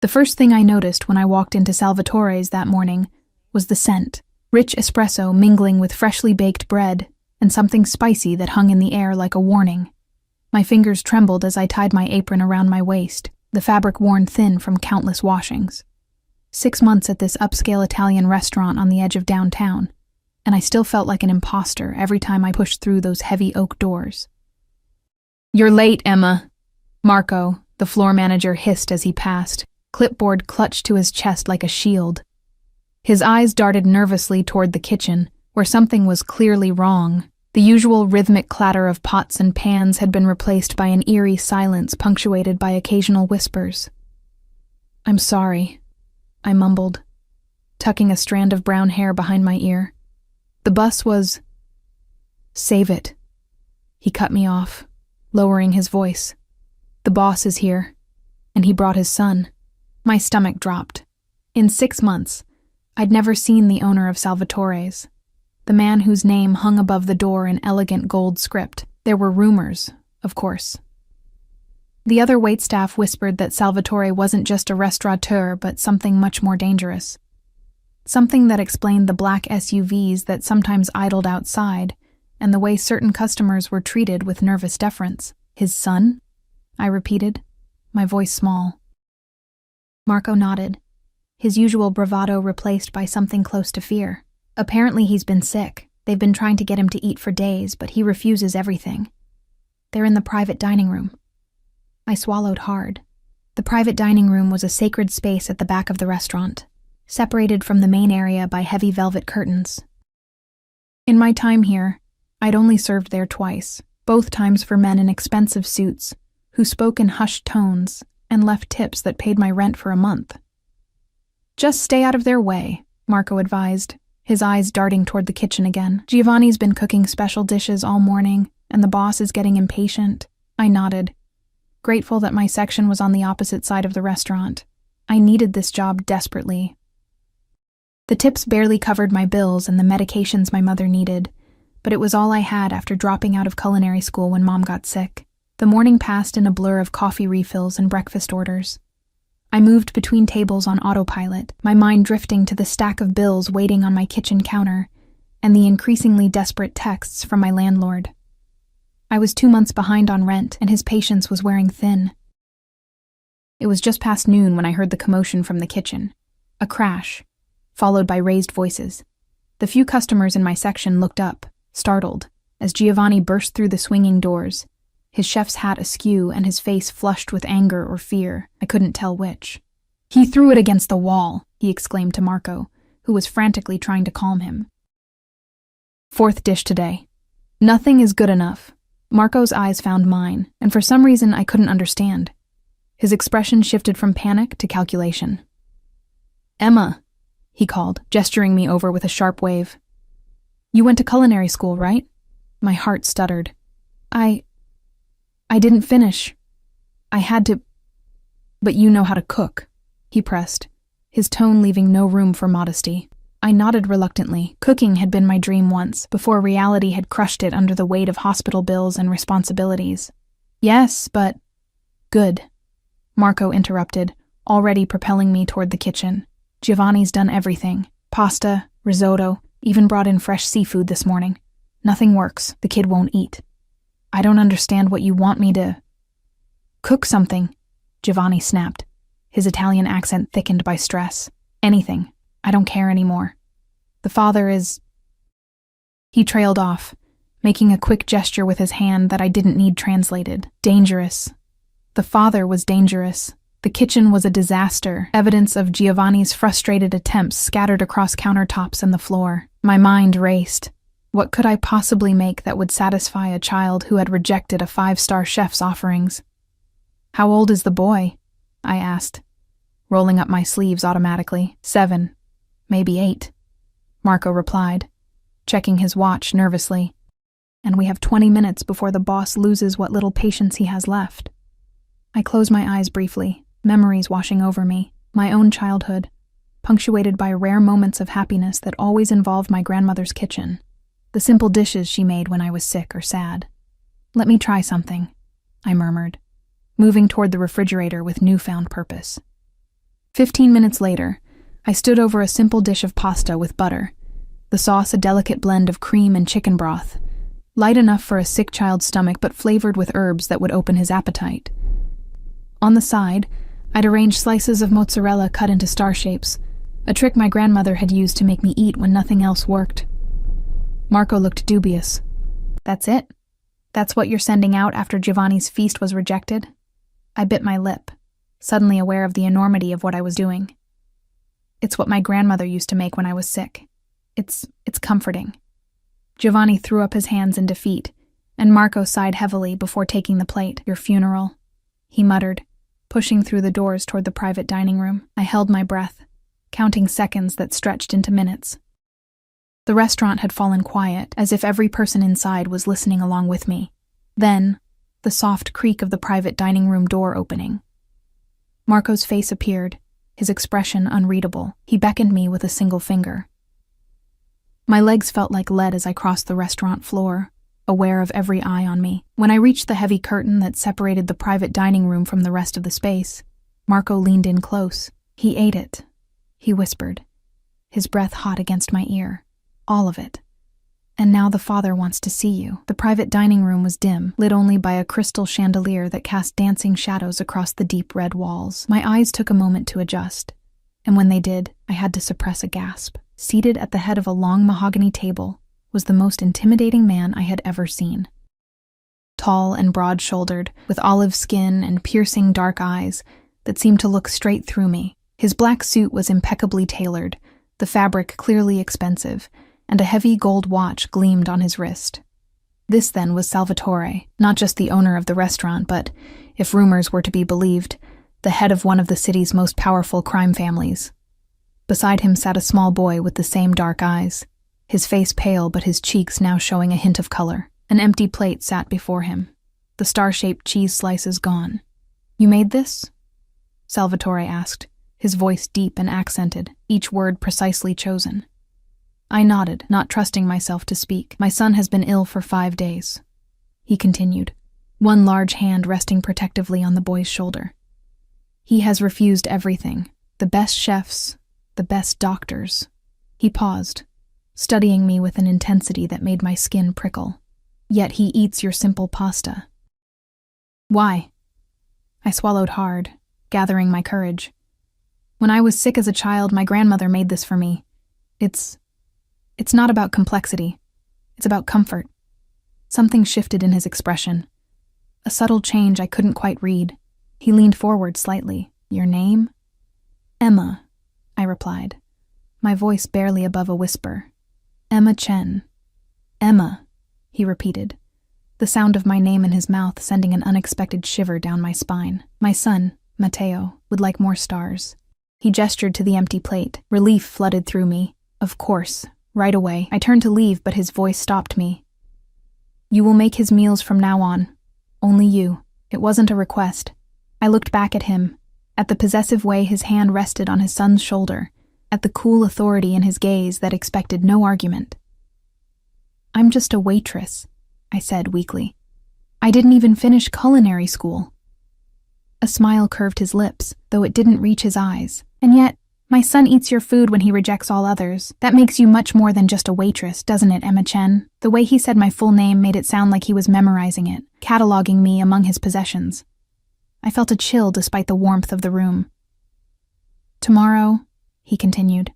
The first thing I noticed when I walked into Salvatore's that morning was the scent, rich espresso mingling with freshly baked bread and something spicy that hung in the air like a warning. My fingers trembled as I tied my apron around my waist, the fabric worn thin from countless washings. 6 months at this upscale Italian restaurant on the edge of downtown, and I still felt like an imposter every time I pushed through those heavy oak doors. "You're late, Emma," Marco, the floor manager, hissed as he passed, clipboard clutched to his chest like a shield. His eyes darted nervously toward the kitchen, where something was clearly wrong. The usual rhythmic clatter of pots and pans had been replaced by an eerie silence punctuated by occasional whispers. "I'm sorry," I mumbled, tucking a strand of brown hair behind my ear. "The bus was—" "Save it." He cut me off, lowering his voice. "The boss is here," and he brought his son. My stomach dropped. In 6 months, I'd never seen the owner of Salvatore's, the man whose name hung above the door in elegant gold script. There were rumors, of course. The other waitstaff whispered that Salvatore wasn't just a restaurateur, but something much more dangerous. Something that explained the black SUVs that sometimes idled outside, and the way certain customers were treated with nervous deference. "His son?" I repeated, my voice small. Marco nodded, his usual bravado replaced by something close to fear. "Apparently he's been sick. They've been trying to get him to eat for days, but he refuses everything. They're in the private dining room." I swallowed hard. The private dining room was a sacred space at the back of the restaurant, separated from the main area by heavy velvet curtains. In my time here, I'd only served there twice, both times for men in expensive suits, who spoke in hushed tones and left tips that paid my rent for a month. "Just stay out of their way," Marco advised, his eyes darting toward the kitchen again. "Giovanni's been cooking special dishes all morning, and the boss is getting impatient." I nodded, grateful that my section was on the opposite side of the restaurant. I needed this job desperately. The tips barely covered my bills and the medications my mother needed, but it was all I had after dropping out of culinary school when Mom got sick. The morning passed in a blur of coffee refills and breakfast orders. I moved between tables on autopilot, my mind drifting to the stack of bills waiting on my kitchen counter and the increasingly desperate texts from my landlord. I was 2 months behind on rent, and his patience was wearing thin. It was just past noon when I heard the commotion from the kitchen. A crash, followed by raised voices. The few customers in my section looked up, startled, as Giovanni burst through the swinging doors, his chef's hat askew and his face flushed with anger or fear. I couldn't tell which. "He threw it against the wall," he exclaimed to Marco, who was frantically trying to calm him. "4th dish today. Nothing is good enough." Marco's eyes found mine, and for some reason I couldn't understand. His expression shifted from panic to calculation. "Emma," he called, gesturing me over with a sharp wave. "You went to culinary school, right?" My heart stuttered. I didn't finish. I had to. "But you know how to cook," he pressed, his tone leaving no room for modesty. I nodded reluctantly. Cooking had been my dream once, before reality had crushed it under the weight of hospital bills and responsibilities. "Yes, but—" "Good," Marco interrupted, already propelling me toward the kitchen. "Giovanni's done everything. Pasta, risotto, even brought in fresh seafood this morning. Nothing works. The kid won't eat." "I don't understand what you want me to—" "Cook something," Giovanni snapped, his Italian accent thickened by stress. "Anything. I don't care anymore. The father is—" He trailed off, making a quick gesture with his hand that I didn't need translated. "Dangerous. The father was dangerous. The kitchen was a disaster, evidence of Giovanni's frustrated attempts scattered across countertops and the floor. My mind raced. What could I possibly make that would satisfy a child who had rejected a 5-star chef's offerings? "How old is the boy?" I asked, rolling up my sleeves automatically. 7, maybe 8, Marco replied, checking his watch nervously. "And we have 20 minutes before the boss loses what little patience he has left." I closed my eyes briefly, memories washing over me, my own childhood, punctuated by rare moments of happiness that always involved my grandmother's kitchen, the simple dishes she made when I was sick or sad. "Let me try something," I murmured, moving toward the refrigerator with newfound purpose. 15 minutes later, I stood over a simple dish of pasta with butter, the sauce a delicate blend of cream and chicken broth, light enough for a sick child's stomach but flavored with herbs that would open his appetite. On the side, I'd arranged slices of mozzarella cut into star shapes, a trick my grandmother had used to make me eat when nothing else worked. Marco looked dubious. "That's it? That's what you're sending out after Giovanni's feast was rejected?" I bit my lip, suddenly aware of the enormity of what I was doing. "It's what my grandmother used to make when I was sick. It's comforting." Giovanni threw up his hands in defeat, and Marco sighed heavily before taking the plate. "Your funeral," he muttered, pushing through the doors toward the private dining room. I held my breath, counting seconds that stretched into minutes. The restaurant had fallen quiet, as if every person inside was listening along with me. Then, the soft creak of the private dining room door opening. Marco's face appeared, his expression unreadable. He beckoned me with a single finger. My legs felt like lead as I crossed the restaurant floor, aware of every eye on me. When I reached the heavy curtain that separated the private dining room from the rest of the space, Marco leaned in close. "He ate it," he whispered, his breath hot against my ear. "All of it. And now the father wants to see you." The private dining room was dim, lit only by a crystal chandelier that cast dancing shadows across the deep red walls. My eyes took a moment to adjust, and when they did, I had to suppress a gasp. Seated at the head of a long mahogany table was the most intimidating man I had ever seen. Tall and broad-shouldered, with olive skin and piercing dark eyes that seemed to look straight through me. His black suit was impeccably tailored, the fabric clearly expensive, and a heavy gold watch gleamed on his wrist. This, then, was Salvatore, not just the owner of the restaurant, but, if rumors were to be believed, the head of one of the city's most powerful crime families. Beside him sat a small boy with the same dark eyes, his face pale but his cheeks now showing a hint of color. An empty plate sat before him, the star-shaped cheese slices gone. "You made this?" Salvatore asked, his voice deep and accented, each word precisely chosen. I nodded, not trusting myself to speak. "My son has been ill for 5 days," he continued, one large hand resting protectively on the boy's shoulder. "He has refused everything, the best chefs, the best doctors." He paused, studying me with an intensity that made my skin prickle. "Yet he eats your simple pasta." "Why?" I swallowed hard, gathering my courage. "When I was sick as a child, my grandmother made this for me. It's not about complexity. It's about comfort." Something shifted in his expression. A subtle change I couldn't quite read. He leaned forward slightly. "Your name?" "Emma," I replied, my voice barely above a whisper. "Emma Chen." "Emma," he repeated, the sound of my name in his mouth sending an unexpected shiver down my spine. "My son, Matteo, would like more stars." He gestured to the empty plate. Relief flooded through me. Of course, right away. I turned to leave, but his voice stopped me. "You will make his meals from now on. Only you." It wasn't a request. I looked back at him, at the possessive way his hand rested on his son's shoulder, at the cool authority in his gaze that expected no argument. "I'm just a waitress," I said weakly. "I didn't even finish culinary school." A smile curved his lips, though it didn't reach his eyes. "And yet, my son eats your food when he rejects all others. That makes you much more than just a waitress, doesn't it, Emma Chen?" The way he said my full name made it sound like he was memorizing it, cataloging me among his possessions. I felt a chill despite the warmth of the room. "Tomorrow," he continued,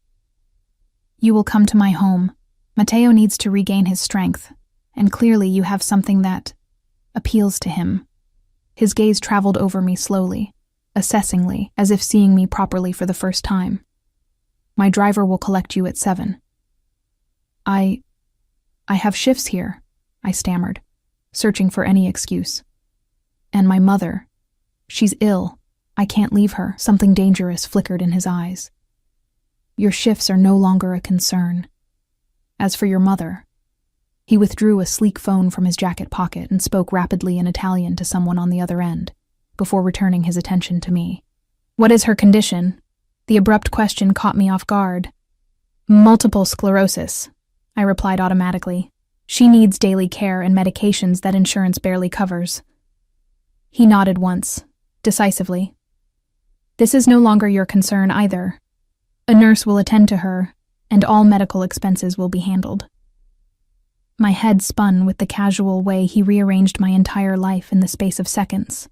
"you will come to my home. Matteo needs to regain his strength, and clearly you have something that appeals to him." His gaze traveled over me slowly, assessingly, as if seeing me properly for the first time. "My driver will collect you at 7. I have shifts here," I stammered, searching for any excuse. "And my mother. She's ill. I can't leave her." Something dangerous flickered in his eyes. "Your shifts are no longer a concern. As for your mother..." He withdrew a sleek phone from his jacket pocket and spoke rapidly in Italian to someone on the other end, before returning his attention to me. "What is her condition?" The abrupt question caught me off guard. "Multiple sclerosis," I replied automatically. "She needs daily care and medications that insurance barely covers." He nodded once, decisively. This is no longer your concern either. A nurse will attend to her, and all medical expenses will be handled. My head spun with the casual way he rearranged my entire life in the space of seconds.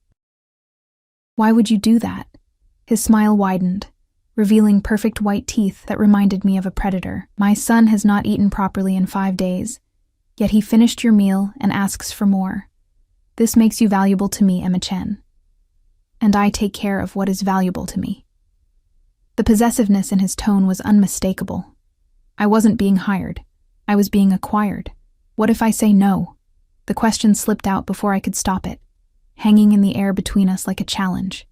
Why would you do that? His smile widened, revealing perfect white teeth that reminded me of a predator. My son has not eaten properly in 5 days, yet he finished your meal and asks for more. This makes you valuable to me, Emma Chen. And I take care of what is valuable to me. The possessiveness in his tone was unmistakable. I wasn't being hired. I was being acquired. What if I say no? The question slipped out before I could stop it, hanging in the air between us like a challenge.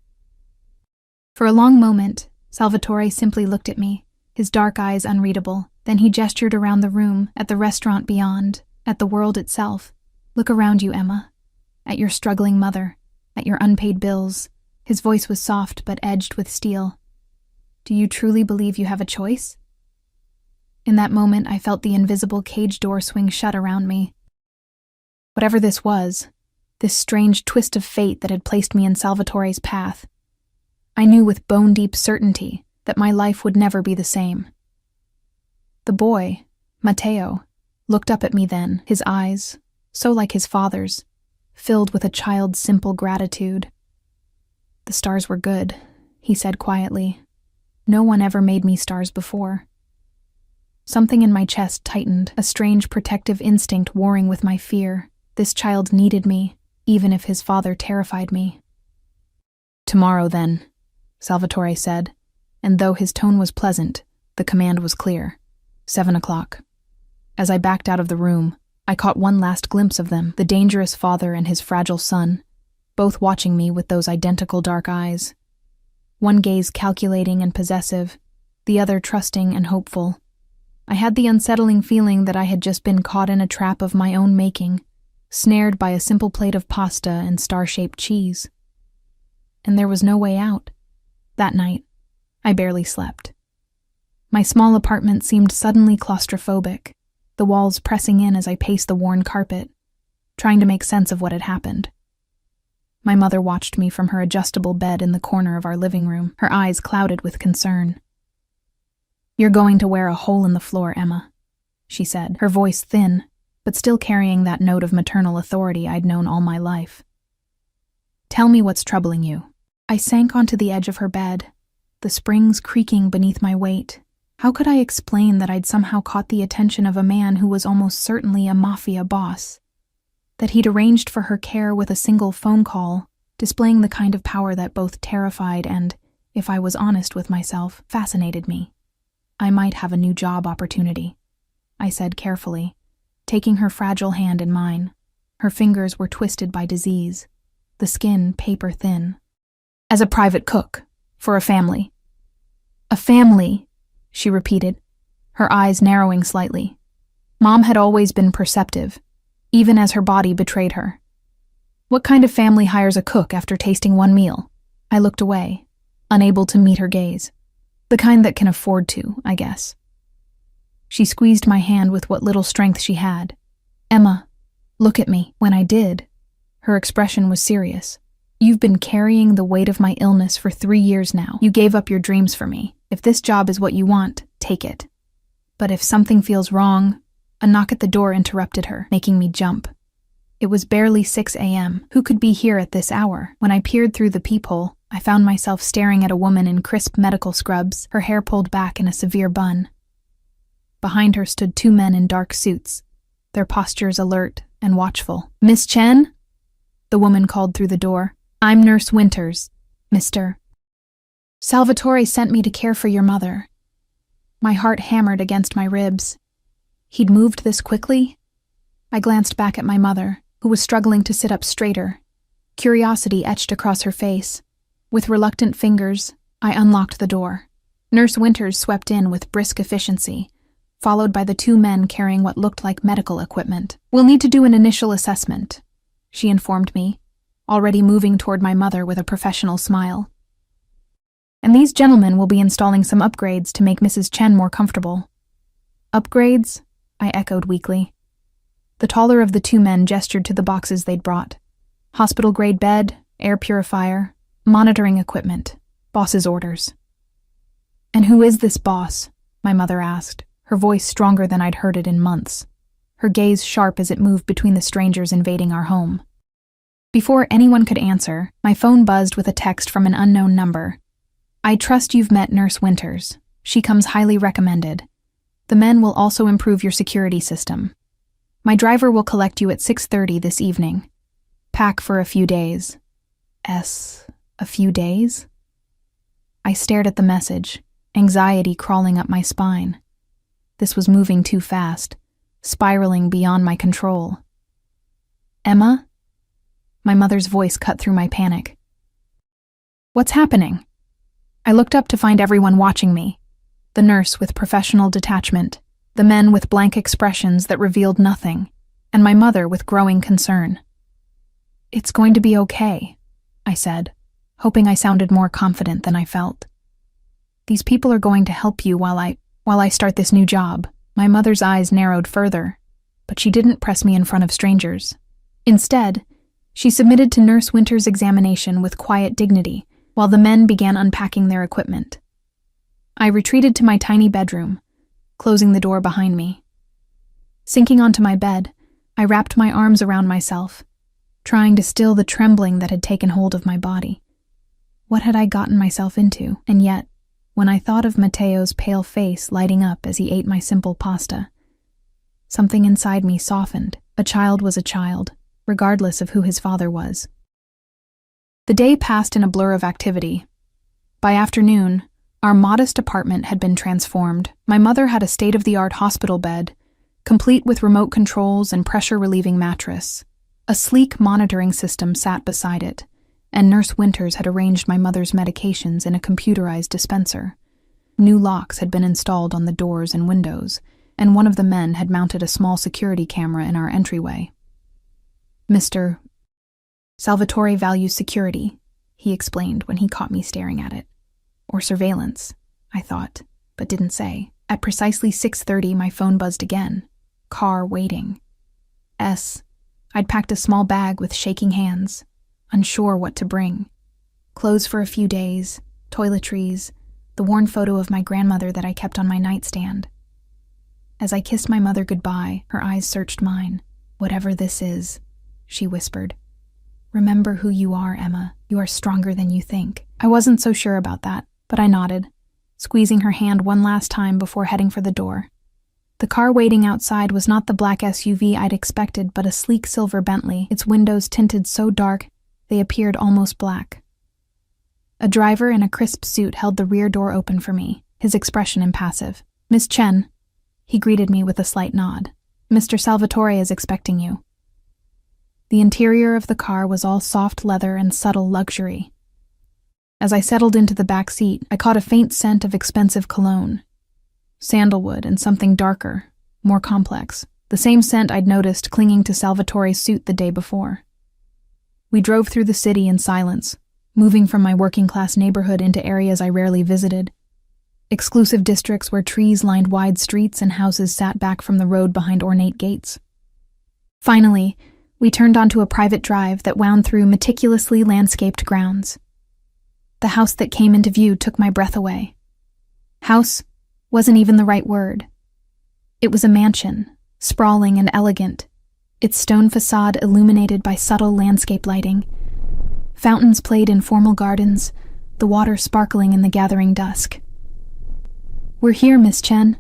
For a long moment, Salvatore simply looked at me, his dark eyes unreadable. Then he gestured around the room, at the restaurant beyond, at the world itself. Look around you, Emma. At your struggling mother, at your unpaid bills. His voice was soft but edged with steel. Do you truly believe you have a choice? In that moment, I felt the invisible cage door swing shut around me. Whatever this was, this strange twist of fate that had placed me in Salvatore's path, I knew with bone-deep certainty that my life would never be the same. The boy, Matteo, looked up at me then, his eyes, so like his father's, filled with a child's simple gratitude. The stars were good, he said quietly. No one ever made me stars before. Something in my chest tightened, a strange protective instinct warring with my fear. This child needed me, even if his father terrified me. Tomorrow, then, Salvatore said, and though his tone was pleasant, the command was clear. 7 o'clock. As I backed out of the room, I caught one last glimpse of them, the dangerous father and his fragile son, both watching me with those identical dark eyes. One gaze calculating and possessive, the other trusting and hopeful. I had the unsettling feeling that I had just been caught in a trap of my own making, snared by a simple plate of pasta and star-shaped cheese. And there was no way out. That night, I barely slept. My small apartment seemed suddenly claustrophobic, the walls pressing in as I paced the worn carpet, trying to make sense of what had happened. My mother watched me from her adjustable bed in the corner of our living room, her eyes clouded with concern. You're going to wear a hole in the floor, Emma, she said, her voice thin, but still carrying that note of maternal authority I'd known all my life. Tell me what's troubling you. I sank onto the edge of her bed, the springs creaking beneath my weight. How could I explain that I'd somehow caught the attention of a man who was almost certainly a Mafia boss? That he'd arranged for her care with a single phone call, displaying the kind of power that both terrified and, if I was honest with myself, fascinated me. I might have a new job opportunity, I said carefully, taking her fragile hand in mine. Her fingers were twisted by disease, the skin paper thin. As a private cook, for a family. A family, she repeated, her eyes narrowing slightly. Mom had always been perceptive, even as her body betrayed her. What kind of family hires a cook after tasting one meal? I looked away, unable to meet her gaze. The kind that can afford to, I guess. She squeezed my hand with what little strength she had. Emma, look at me. When I did, her expression was serious. You've been carrying the weight of my illness for 3 years now. You gave up your dreams for me. If this job is what you want, take it. But if something feels wrong, a knock at the door interrupted her, making me jump. It was barely 6 a.m. Who could be here at this hour? When I peered through the peephole, I found myself staring at a woman in crisp medical scrubs, her hair pulled back in a severe bun. Behind her stood 2 men in dark suits, their postures alert and watchful. Miss Chen? The woman called through the door. I'm Nurse Winters, Mr. Salvatore sent me to care for your mother. My heart hammered against my ribs. He'd moved this quickly? I glanced back at my mother, who was struggling to sit up straighter. Curiosity etched across her face. With reluctant fingers, I unlocked the door. Nurse Winters swept in with brisk efficiency, followed by the 2 men carrying what looked like medical equipment. We'll need to do an initial assessment, she informed me, already moving toward my mother with a professional smile. And these gentlemen will be installing some upgrades to make Mrs. Chen more comfortable. Upgrades? I echoed weakly. The taller of the 2 men gestured to the boxes they'd brought. Hospital-grade bed, air purifier, monitoring equipment. Boss's orders. And who is this boss? My mother asked, her voice stronger than I'd heard it in months, her gaze sharp as it moved between the strangers invading our home. Before anyone could answer, my phone buzzed with a text from an unknown number. I trust you've met Nurse Winters. She comes highly recommended. The men will also improve your security system. My driver will collect you at 6:30 this evening. Pack for a few days. A few days? I stared at the message, anxiety crawling up my spine. This was moving too fast, spiraling beyond my control. Emma? My mother's voice cut through my panic. What's happening? I looked up to find everyone watching me. The nurse with professional detachment, the men with blank expressions that revealed nothing, and my mother with growing concern. It's going to be okay, I said, hoping I sounded more confident than I felt. These people are going to help you while I start this new job. My mother's eyes narrowed further, but she didn't press me in front of strangers. Instead, she submitted to Nurse Winter's examination with quiet dignity, while the men began unpacking their equipment. I retreated to my tiny bedroom, closing the door behind me. Sinking onto my bed, I wrapped my arms around myself, trying to still the trembling that had taken hold of my body. What had I gotten myself into? And yet, when I thought of Matteo's pale face lighting up as he ate my simple pasta, something inside me softened. A child was a child, regardless of who his father was. The day passed in a blur of activity. By afternoon, our modest apartment had been transformed. My mother had a state-of-the-art hospital bed, complete with remote controls and pressure-relieving mattress. A sleek monitoring system sat beside it, and Nurse Winters had arranged my mother's medications in a computerized dispenser. New locks had been installed on the doors and windows, and one of the men had mounted a small security camera in our entryway. Mr. Salvatore values security, he explained when he caught me staring at it. Or surveillance, I thought, but didn't say. At precisely 6:30, my phone buzzed again. Car waiting. I'd packed a small bag with shaking hands, unsure what to bring. Clothes for a few days, toiletries, the worn photo of my grandmother that I kept on my nightstand. As I kissed my mother goodbye, her eyes searched mine. Whatever this is, she whispered. Remember who you are, Emma. You are stronger than you think. I wasn't so sure about that, but I nodded, squeezing her hand one last time before heading for the door. The car waiting outside was not the black SUV I'd expected, but a sleek silver Bentley, its windows tinted so dark they appeared almost black. A driver in a crisp suit held the rear door open for me, his expression impassive. Miss Chen, he greeted me with a slight nod. Mr. Salvatore is expecting you. The interior of the car was all soft leather and subtle luxury. As I settled into the back seat, I caught a faint scent of expensive cologne. Sandalwood and something darker, more complex. The same scent I'd noticed clinging to Salvatore's suit the day before. We drove through the city in silence, moving from my working-class neighborhood into areas I rarely visited. Exclusive districts where trees lined wide streets and houses sat back from the road behind ornate gates. Finally, we turned onto a private drive that wound through meticulously landscaped grounds. The house that came into view took my breath away. House wasn't even the right word. It was a mansion, sprawling and elegant, its stone facade illuminated by subtle landscape lighting. Fountains played in formal gardens, the water sparkling in the gathering dusk. We're here, Miss Chen,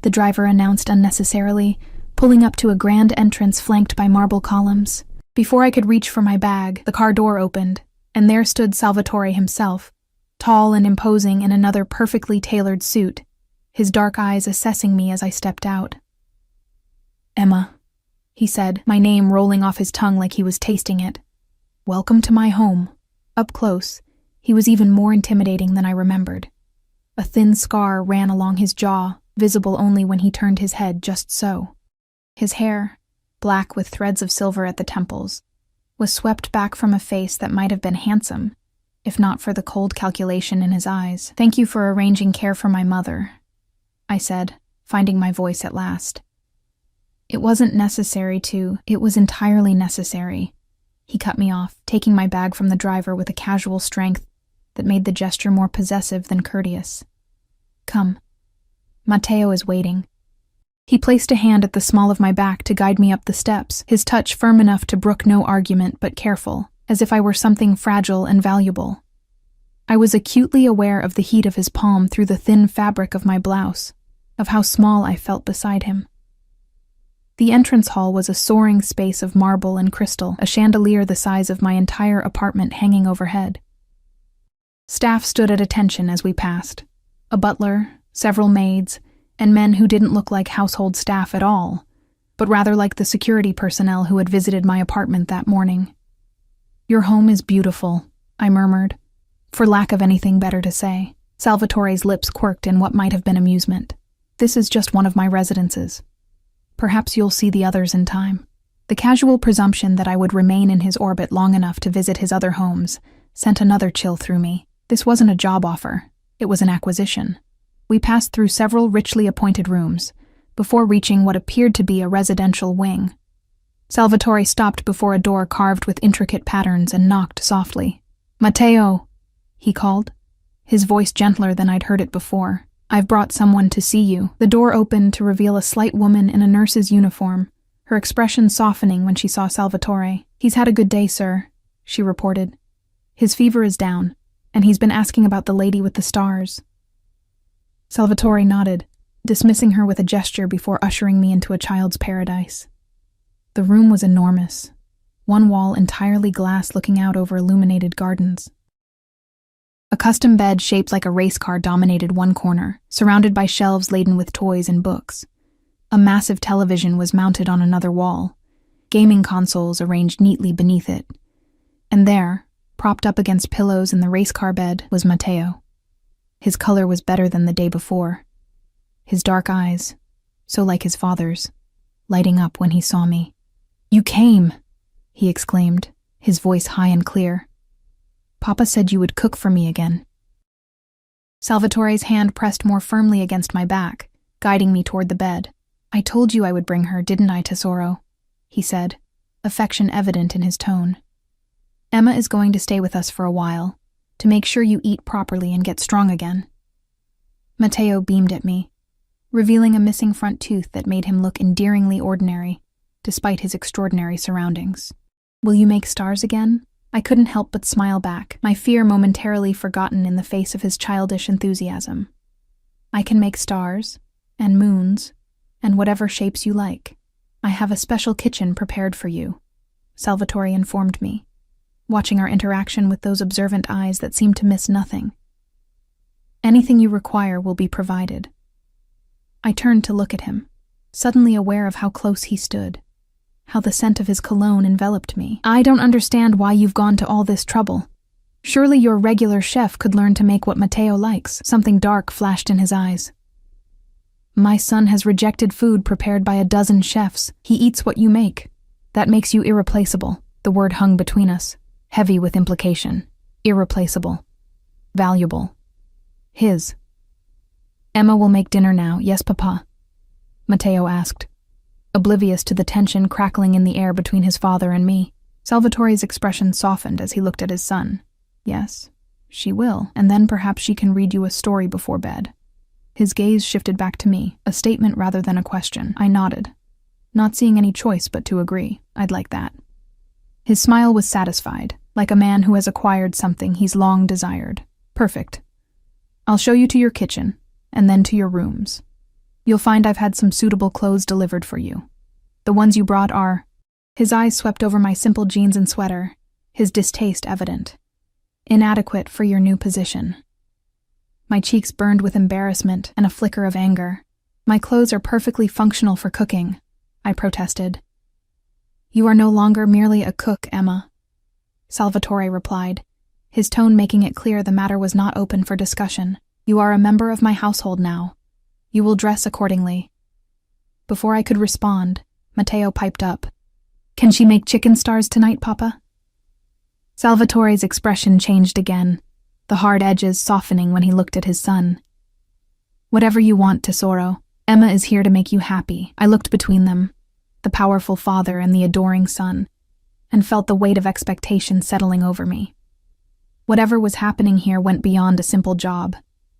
the driver announced unnecessarily, pulling up to a grand entrance flanked by marble columns. Before I could reach for my bag, the car door opened, and there stood Salvatore himself, tall and imposing in another perfectly tailored suit, his dark eyes assessing me as I stepped out. Emma, he said, my name rolling off his tongue like he was tasting it. Welcome to my home. Up close, he was even more intimidating than I remembered. A thin scar ran along his jaw, visible only when he turned his head just so. His hair, black with threads of silver at the temples, was swept back from a face that might have been handsome, if not for the cold calculation in his eyes. Thank you for arranging care for my mother, I said, finding my voice at last. It wasn't necessary to, it was entirely necessary. He cut me off, taking my bag from the driver with a casual strength that made the gesture more possessive than courteous. Come. Matteo is waiting. He placed a hand at the small of my back to guide me up the steps, his touch firm enough to brook no argument but careful, as if I were something fragile and valuable. I was acutely aware of the heat of his palm through the thin fabric of my blouse, of how small I felt beside him. The entrance hall was a soaring space of marble and crystal, a chandelier the size of my entire apartment hanging overhead. Staff stood at attention as we passed. A butler, several maids, and men who didn't look like household staff at all, but rather like the security personnel who had visited my apartment that morning. Your home is beautiful, I murmured, for lack of anything better to say. Salvatore's lips quirked in what might have been amusement. This is just one of my residences. Perhaps you'll see the others in time. The casual presumption that I would remain in his orbit long enough to visit his other homes sent another chill through me. This wasn't a job offer. It was an acquisition. We passed through several richly appointed rooms, before reaching what appeared to be a residential wing. Salvatore stopped before a door carved with intricate patterns and knocked softly. Matteo, he called, his voice gentler than I'd heard it before. I've brought someone to see you. The door opened to reveal a slight woman in a nurse's uniform, her expression softening when she saw Salvatore. He's had a good day, sir, she reported. His fever is down, and he's been asking about the lady with the stars. Salvatore nodded, dismissing her with a gesture before ushering me into a child's paradise. The room was enormous, one wall entirely glass looking out over illuminated gardens. A custom bed shaped like a race car dominated one corner, surrounded by shelves laden with toys and books. A massive television was mounted on another wall, gaming consoles arranged neatly beneath it. And there, propped up against pillows in the race car bed, was Matteo. His color was better than the day before. His dark eyes, so like his father's, lighting up when he saw me. "You came!" he exclaimed, his voice high and clear. "Papa said you would cook for me again." Salvatore's hand pressed more firmly against my back, guiding me toward the bed. "I told you I would bring her, didn't I, tesoro?" he said, affection evident in his tone. "Emma is going to stay with us for a while, to make sure you eat properly and get strong again." Matteo beamed at me, revealing a missing front tooth that made him look endearingly ordinary, despite his extraordinary surroundings. "Will you make stars again?" I couldn't help but smile back, my fear momentarily forgotten in the face of his childish enthusiasm. "I can make stars, and moons, and whatever shapes you like. I have a special kitchen prepared for you," Salvatore informed me, watching our interaction with those observant eyes that seemed to miss nothing. "Anything you require will be provided." I turned to look at him, suddenly aware of how close he stood, how the scent of his cologne enveloped me. "I don't understand why you've gone to all this trouble. Surely your regular chef could learn to make what Matteo likes." Something dark flashed in his eyes. "My son has rejected food prepared by a dozen chefs. He eats what you make. That makes you irreplaceable." The word hung between us, heavy with implication. Irreplaceable. Valuable. His. "Emma will make dinner now, yes, Papa?" Matteo asked, oblivious to the tension crackling in the air between his father and me. Salvatore's expression softened as he looked at his son. "Yes, she will, and then perhaps she can read you a story before bed." His gaze shifted back to me, a statement rather than a question. I nodded, not seeing any choice but to agree. I'd like that. His smile was satisfied, like a man who has acquired something he's long desired. "Perfect. I'll show you to your kitchen, and then to your rooms. You'll find I've had some suitable clothes delivered for you. The ones you brought are—" His eyes swept over my simple jeans and sweater, his distaste evident. "Inadequate for your new position." My cheeks burned with embarrassment and a flicker of anger. "My clothes are perfectly functional for cooking," I protested. "You are no longer merely a cook, Emma," Salvatore replied, his tone making it clear the matter was not open for discussion. "You are a member of my household now. You will dress accordingly." Before I could respond, Matteo piped up. "Can she make chicken stars tonight, Papa?" Salvatore's expression changed again, the hard edges softening when he looked at his son. "Whatever you want, tesoro. Emma is here to make you happy." I looked between them, the powerful father and the adoring son, and felt the weight of expectation settling over me. Whatever was happening here went beyond a simple job.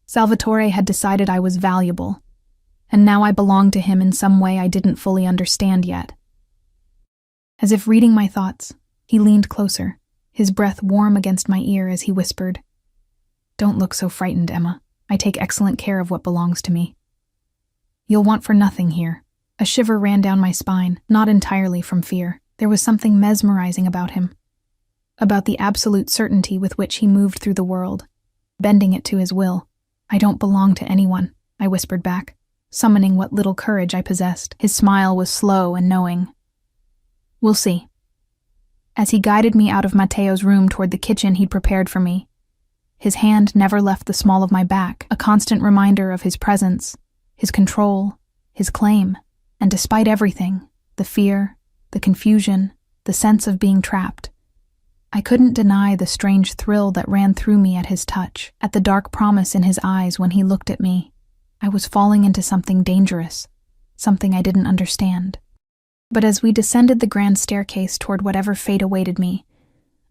Salvatore had decided I was valuable, and now I belonged to him in some way I didn't fully understand yet. As if reading my thoughts, he leaned closer, his breath warm against my ear as he whispered, "Don't look so frightened, Emma. I take excellent care of what belongs to me. You'll want for nothing here." A shiver ran down my spine, not entirely from fear. There was something mesmerizing about him, about the absolute certainty with which he moved through the world, bending it to his will. "I don't belong to anyone," I whispered back, summoning what little courage I possessed. His smile was slow and knowing. "We'll see." As he guided me out of Matteo's room toward the kitchen he'd prepared for me, his hand never left the small of my back, a constant reminder of his presence, his control, his claim. And despite everything, the fear, the confusion, the sense of being trapped, I couldn't deny the strange thrill that ran through me at his touch, at the dark promise in his eyes when he looked at me. I was falling into something dangerous, something I didn't understand. But as we descended the grand staircase toward whatever fate awaited me,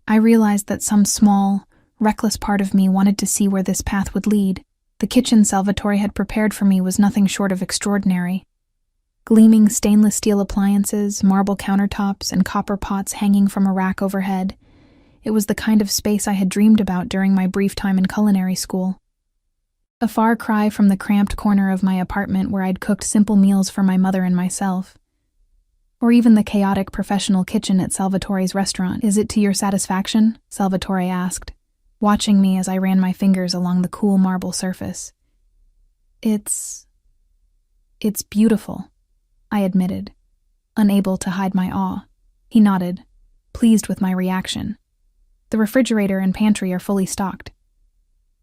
I realized that some small, reckless part of me wanted to see where this path would lead. The kitchen Salvatore had prepared for me was nothing short of extraordinary. Gleaming stainless steel appliances, marble countertops, and copper pots hanging from a rack overhead. It was the kind of space I had dreamed about during my brief time in culinary school. A far cry from the cramped corner of my apartment where I'd cooked simple meals for my mother and myself. Or even the chaotic professional kitchen at Salvatore's restaurant. "Is it to your satisfaction?" Salvatore asked, watching me as I ran my fingers along the cool marble surface. It's beautiful," I admitted, unable to hide my awe. He nodded, pleased with my reaction. "The refrigerator and pantry are fully stocked.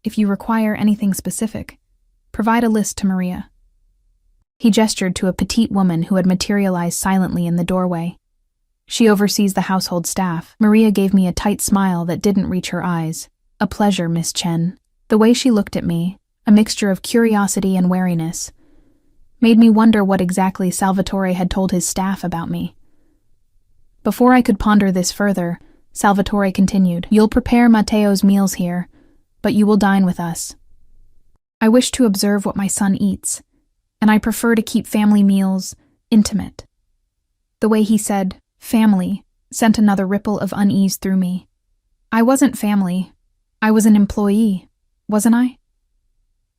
If you require anything specific, provide a list to Maria." He gestured to a petite woman who had materialized silently in the doorway. "She oversees the household staff." Maria gave me a tight smile that didn't reach her eyes. "A pleasure, Miss Chen." The way she looked at me, a mixture of curiosity and wariness, made me wonder what exactly Salvatore had told his staff about me. Before I could ponder this further, Salvatore continued, "You'll prepare Matteo's meals here, but you will dine with us. I wish to observe what my son eats, and I prefer to keep family meals intimate." The way he said, "family," sent another ripple of unease through me. I wasn't family. I was an employee, wasn't I?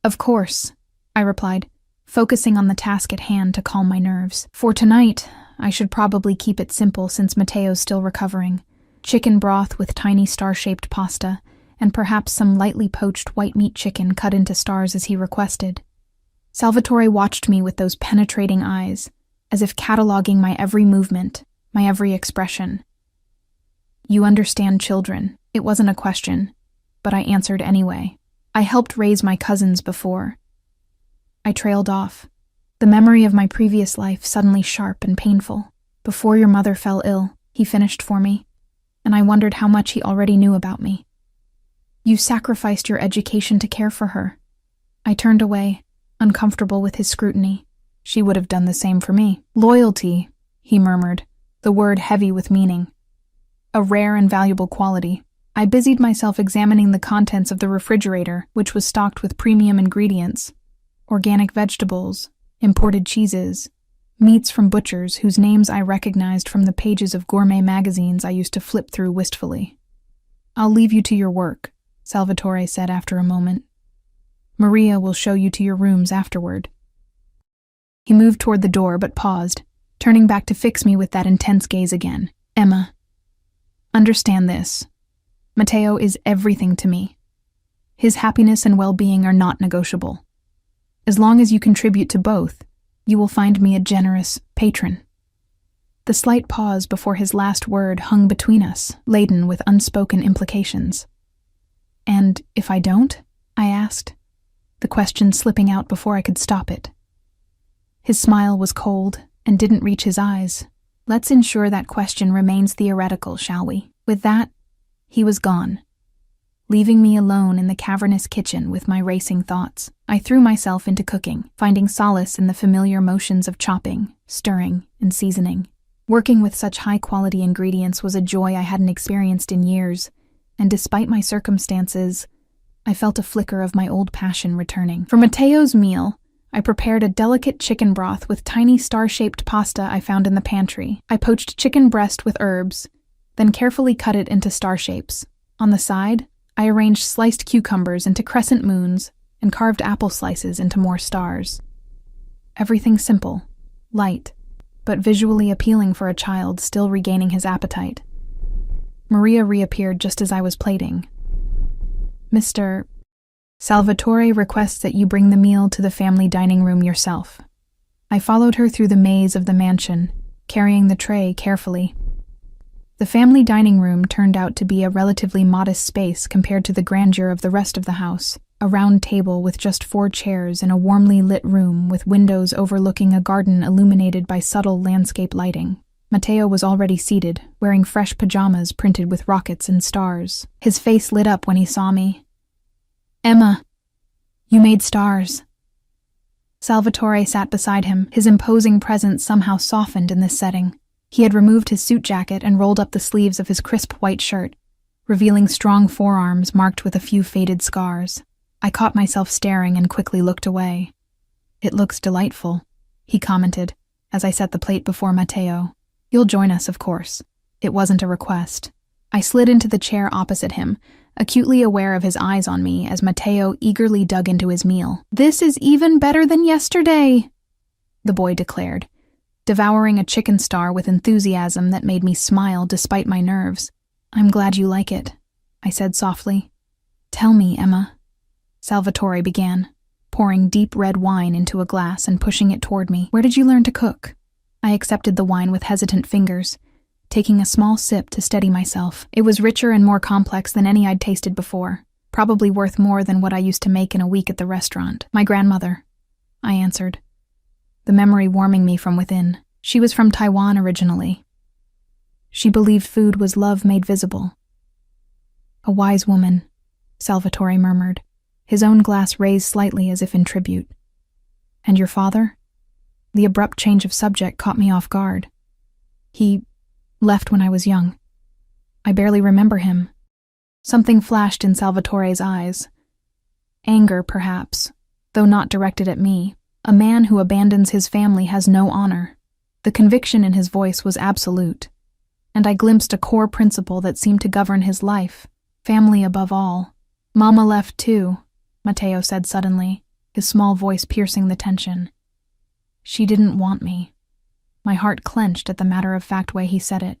"Of course," I replied, focusing on the task at hand to calm my nerves. "For tonight, I should probably keep it simple since Matteo's still recovering. Chicken broth with tiny star-shaped pasta, and perhaps some lightly poached white meat chicken cut into stars as he requested." Salvatore watched me with those penetrating eyes, as if cataloging my every movement, my every expression. "You understand children." It wasn't a question, but I answered anyway. "I helped raise my cousins before." I trailed off, the memory of my previous life suddenly sharp and painful. "Before your mother fell ill," he finished for me, and I wondered how much he already knew about me. "You sacrificed your education to care for her." I turned away, uncomfortable with his scrutiny. "She would have done the same for me." "Loyalty," he murmured, the word heavy with meaning. "A rare and valuable quality." I busied myself examining the contents of the refrigerator, which was stocked with premium ingredients. Organic vegetables, imported cheeses, meats from butchers whose names I recognized from the pages of gourmet magazines I used to flip through wistfully. "I'll leave you to your work," Salvatore said after a moment. "Maria will show you to your rooms afterward." He moved toward the door but paused, turning back to fix me with that intense gaze again. "Emma, understand this. Matteo is everything to me. His happiness and well-being are not negotiable. As long as you contribute to both, you will find me a generous patron." The slight pause before his last word hung between us, laden with unspoken implications. "And if I don't?" I asked, the question slipping out before I could stop it. His smile was cold and didn't reach his eyes. "Let's ensure that question remains theoretical, shall we?" With that, he was gone, leaving me alone in the cavernous kitchen with my racing thoughts. I threw myself into cooking, finding solace in the familiar motions of chopping, stirring, and seasoning. Working with such high-quality ingredients was a joy I hadn't experienced in years, and despite my circumstances, I felt a flicker of my old passion returning. For Matteo's meal, I prepared a delicate chicken broth with tiny star-shaped pasta I found in the pantry. I poached chicken breast with herbs, then carefully cut it into star shapes. On the side, I arranged sliced cucumbers into crescent moons and carved apple slices into more stars. Everything simple, light, but visually appealing for a child still regaining his appetite. Maria reappeared just as I was plating. Mr. Salvatore requests that you bring the meal to the family dining room yourself. I followed her through the maze of the mansion, carrying the tray carefully. The family dining room turned out to be a relatively modest space compared to the grandeur of the rest of the house, a round table with just 4 chairs in a warmly lit room with windows overlooking a garden illuminated by subtle landscape lighting. Matteo was already seated, wearing fresh pajamas printed with rockets and stars. His face lit up when he saw me. "Emma, you made stars." Salvatore sat beside him, his imposing presence somehow softened in this setting. He had removed his suit jacket and rolled up the sleeves of his crisp white shirt, revealing strong forearms marked with a few faded scars. I caught myself staring and quickly looked away. "It looks delightful," he commented, as I set the plate before Matteo. "You'll join us, of course." It wasn't a request. I slid into the chair opposite him, acutely aware of his eyes on me as Matteo eagerly dug into his meal. "This is even better than yesterday," the boy declared, devouring a chicken star with enthusiasm that made me smile despite my nerves. "I'm glad you like it," I said softly. "Tell me, Emma," Salvatore began, pouring deep red wine into a glass and pushing it toward me. "Where did you learn to cook?" I accepted the wine with hesitant fingers, taking a small sip to steady myself. It was richer and more complex than any I'd tasted before, probably worth more than what I used to make in a week at the restaurant. "My grandmother," I answered, the memory warming me from within. She was from Taiwan originally. She believed food was love made visible. "A wise woman," Salvatore murmured, his own glass raised slightly as if in tribute. "And your father?" The abrupt change of subject caught me off guard. "He left when I was young. I barely remember him." Something flashed in Salvatore's eyes. Anger, perhaps, though not directed at me. A man who abandons his family has no honor. The conviction in his voice was absolute, and I glimpsed a core principle that seemed to govern his life: family above all. "Mama left too," Matteo said suddenly, his small voice piercing the tension. "She didn't want me." My heart clenched at the matter-of-fact way he said it,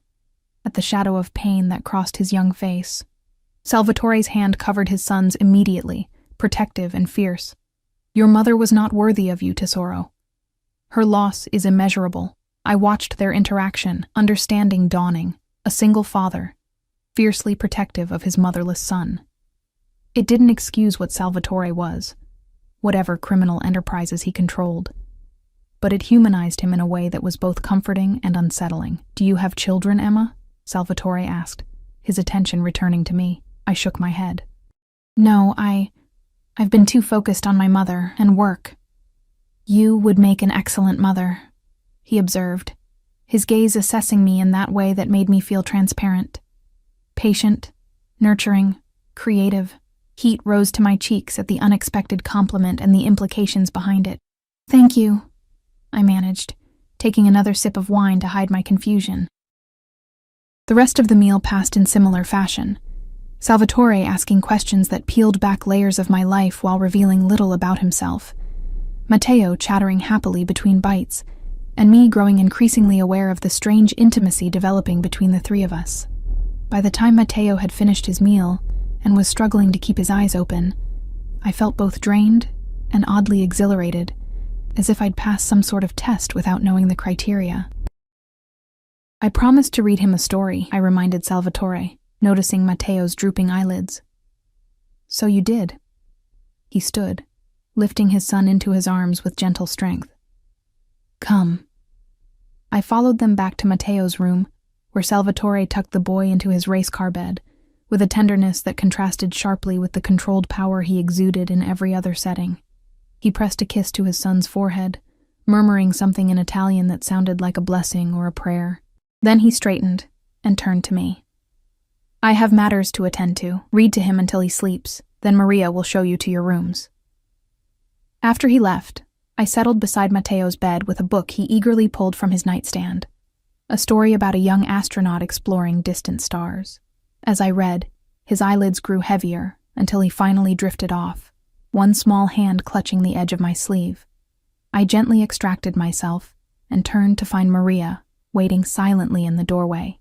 at the shadow of pain that crossed his young face. Salvatore's hand covered his son's immediately, protective and fierce. "Your mother was not worthy of you, Tesoro. Her loss is immeasurable." I watched their interaction, understanding dawning, a single father, fiercely protective of his motherless son. It didn't excuse what Salvatore was, whatever criminal enterprises he controlled, but it humanized him in a way that was both comforting and unsettling. "Do you have children, Emma?" Salvatore asked, his attention returning to me. I shook my head. "No, I've been too focused on my mother and work." "You would make an excellent mother," he observed, his gaze assessing me in that way that made me feel transparent. Patient, nurturing, creative. Heat rose to my cheeks at the unexpected compliment and the implications behind it. "Thank you," I managed, taking another sip of wine to hide my confusion. The rest of the meal passed in similar fashion, Salvatore asking questions that peeled back layers of my life while revealing little about himself, Matteo chattering happily between bites, and me growing increasingly aware of the strange intimacy developing between the three of us. By the time Matteo had finished his meal and was struggling to keep his eyes open, I felt both drained and oddly exhilarated, as if I'd passed some sort of test without knowing the criteria. "I promised to read him a story," I reminded Salvatore, noticing Matteo's drooping eyelids. "So you did." He stood, lifting his son into his arms with gentle strength. "Come." I followed them back to Matteo's room, where Salvatore tucked the boy into his race car bed, with a tenderness that contrasted sharply with the controlled power he exuded in every other setting. He pressed a kiss to his son's forehead, murmuring something in Italian that sounded like a blessing or a prayer. Then he straightened and turned to me. I have matters to attend to. Read to him until he sleeps, then Maria will show you to your rooms. After he left, I settled beside Mateo's bed with a book he eagerly pulled from his nightstand. A story about a young astronaut exploring distant stars. As I read, his eyelids grew heavier until he finally drifted off, one small hand clutching the edge of my sleeve. I gently extracted myself and turned to find Maria waiting silently in the doorway.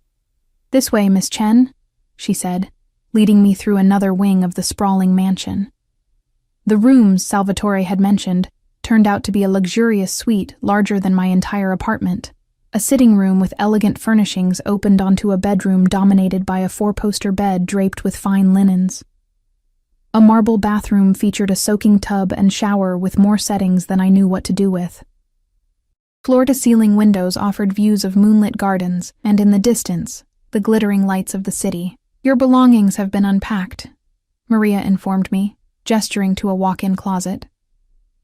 "This way, Miss Chen," she said, leading me through another wing of the sprawling mansion. The rooms Salvatore had mentioned turned out to be a luxurious suite larger than my entire apartment. A sitting room with elegant furnishings opened onto a bedroom dominated by a four-poster bed draped with fine linens. A marble bathroom featured a soaking tub and shower with more settings than I knew what to do with. Floor-to-ceiling windows offered views of moonlit gardens, and in the distance, the glittering lights of the city. "Your belongings have been unpacked," Maria informed me, gesturing to a walk-in closet.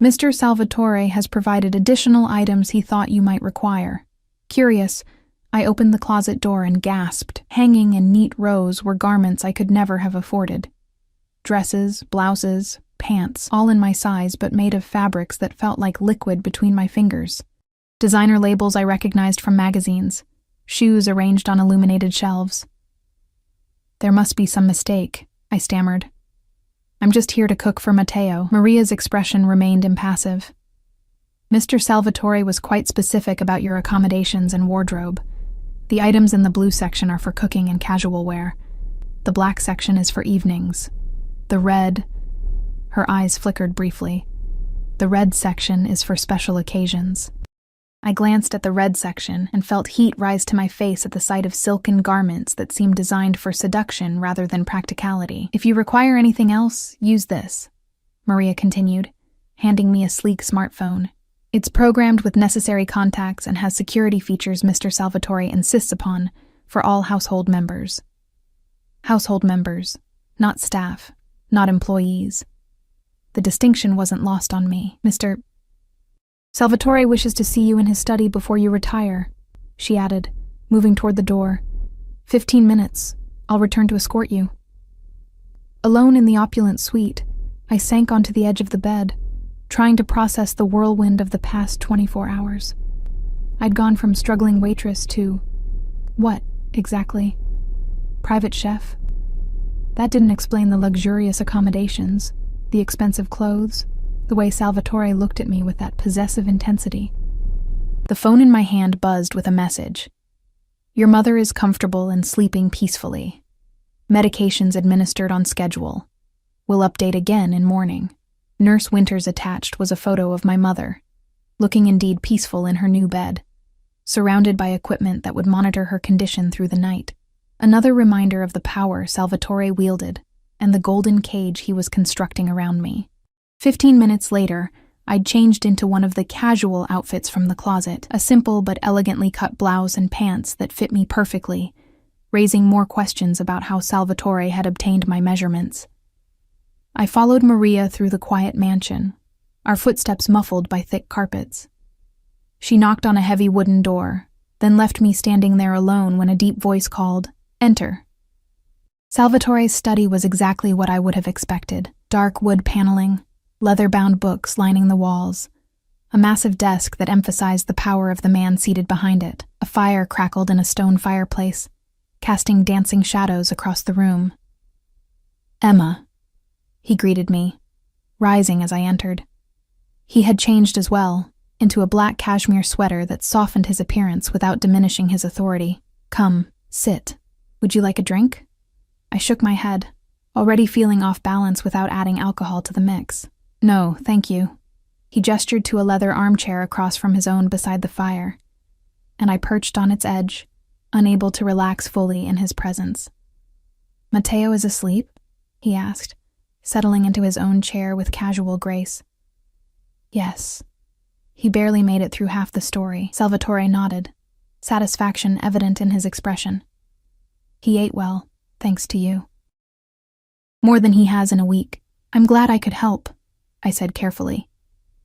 "Mr. Salvatore has provided additional items he thought you might require." Curious, I opened the closet door and gasped. Hanging in neat rows were garments I could never have afforded. Dresses, blouses, pants, all in my size but made of fabrics that felt like liquid between my fingers. Designer labels I recognized from magazines. Shoes arranged on illuminated shelves. "There must be some mistake," I stammered. "I'm just here to cook for Mateo." Maria's expression remained impassive. "Mr. Salvatore was quite specific about your accommodations and wardrobe. The items in the blue section are for cooking and casual wear. The black section is for evenings. The red..." Her eyes flickered briefly. "The red section is for special occasions." I glanced at the red section and felt heat rise to my face at the sight of silken garments that seemed designed for seduction rather than practicality. "If you require anything else, use this," Maria continued, handing me a sleek smartphone. "It's programmed with necessary contacts and has security features Mr. Salvatore insists upon for all household members." Household members, not staff, not employees. The distinction wasn't lost on me. "Mr. Salvatore wishes to see you in his study before you retire," she added, moving toward the door. 15 minutes. I'll return to escort you." Alone in the opulent suite, I sank onto the edge of the bed, trying to process the whirlwind of the past 24 hours. I'd gone from struggling waitress to... what, exactly? Private chef? That didn't explain the luxurious accommodations, the expensive clothes, the way Salvatore looked at me with that possessive intensity. The phone in my hand buzzed with a message. "Your mother is comfortable and sleeping peacefully. Medications administered on schedule. Will update again in morning." Nurse Winters attached was a photo of my mother, looking indeed peaceful in her new bed, surrounded by equipment that would monitor her condition through the night. Another reminder of the power Salvatore wielded and the golden cage he was constructing around me. 15 minutes later, I'd changed into one of the casual outfits from the closet, a simple but elegantly cut blouse and pants that fit me perfectly, raising more questions about how Salvatore had obtained my measurements. I followed Maria through the quiet mansion, our footsteps muffled by thick carpets. She knocked on a heavy wooden door, then left me standing there alone when a deep voice called, "Enter." Salvatore's study was exactly what I would have expected. Dark wood paneling, leather-bound books lining the walls, a massive desk that emphasized the power of the man seated behind it. A fire crackled in a stone fireplace, casting dancing shadows across the room. "Emma," he greeted me, rising as I entered. He had changed as well, into a black cashmere sweater that softened his appearance without diminishing his authority. "Come, sit. Would you like a drink?" I shook my head, already feeling off balance without adding alcohol to the mix. "No, thank you." He gestured to a leather armchair across from his own beside the fire, and I perched on its edge, unable to relax fully in his presence. "Mateo is asleep?" he asked, settling into his own chair with casual grace. "Yes." He barely made it through half the story. Salvatore nodded, satisfaction evident in his expression. "He ate well, thanks to you." "More than he has in a week. I'm glad I could help," I said carefully.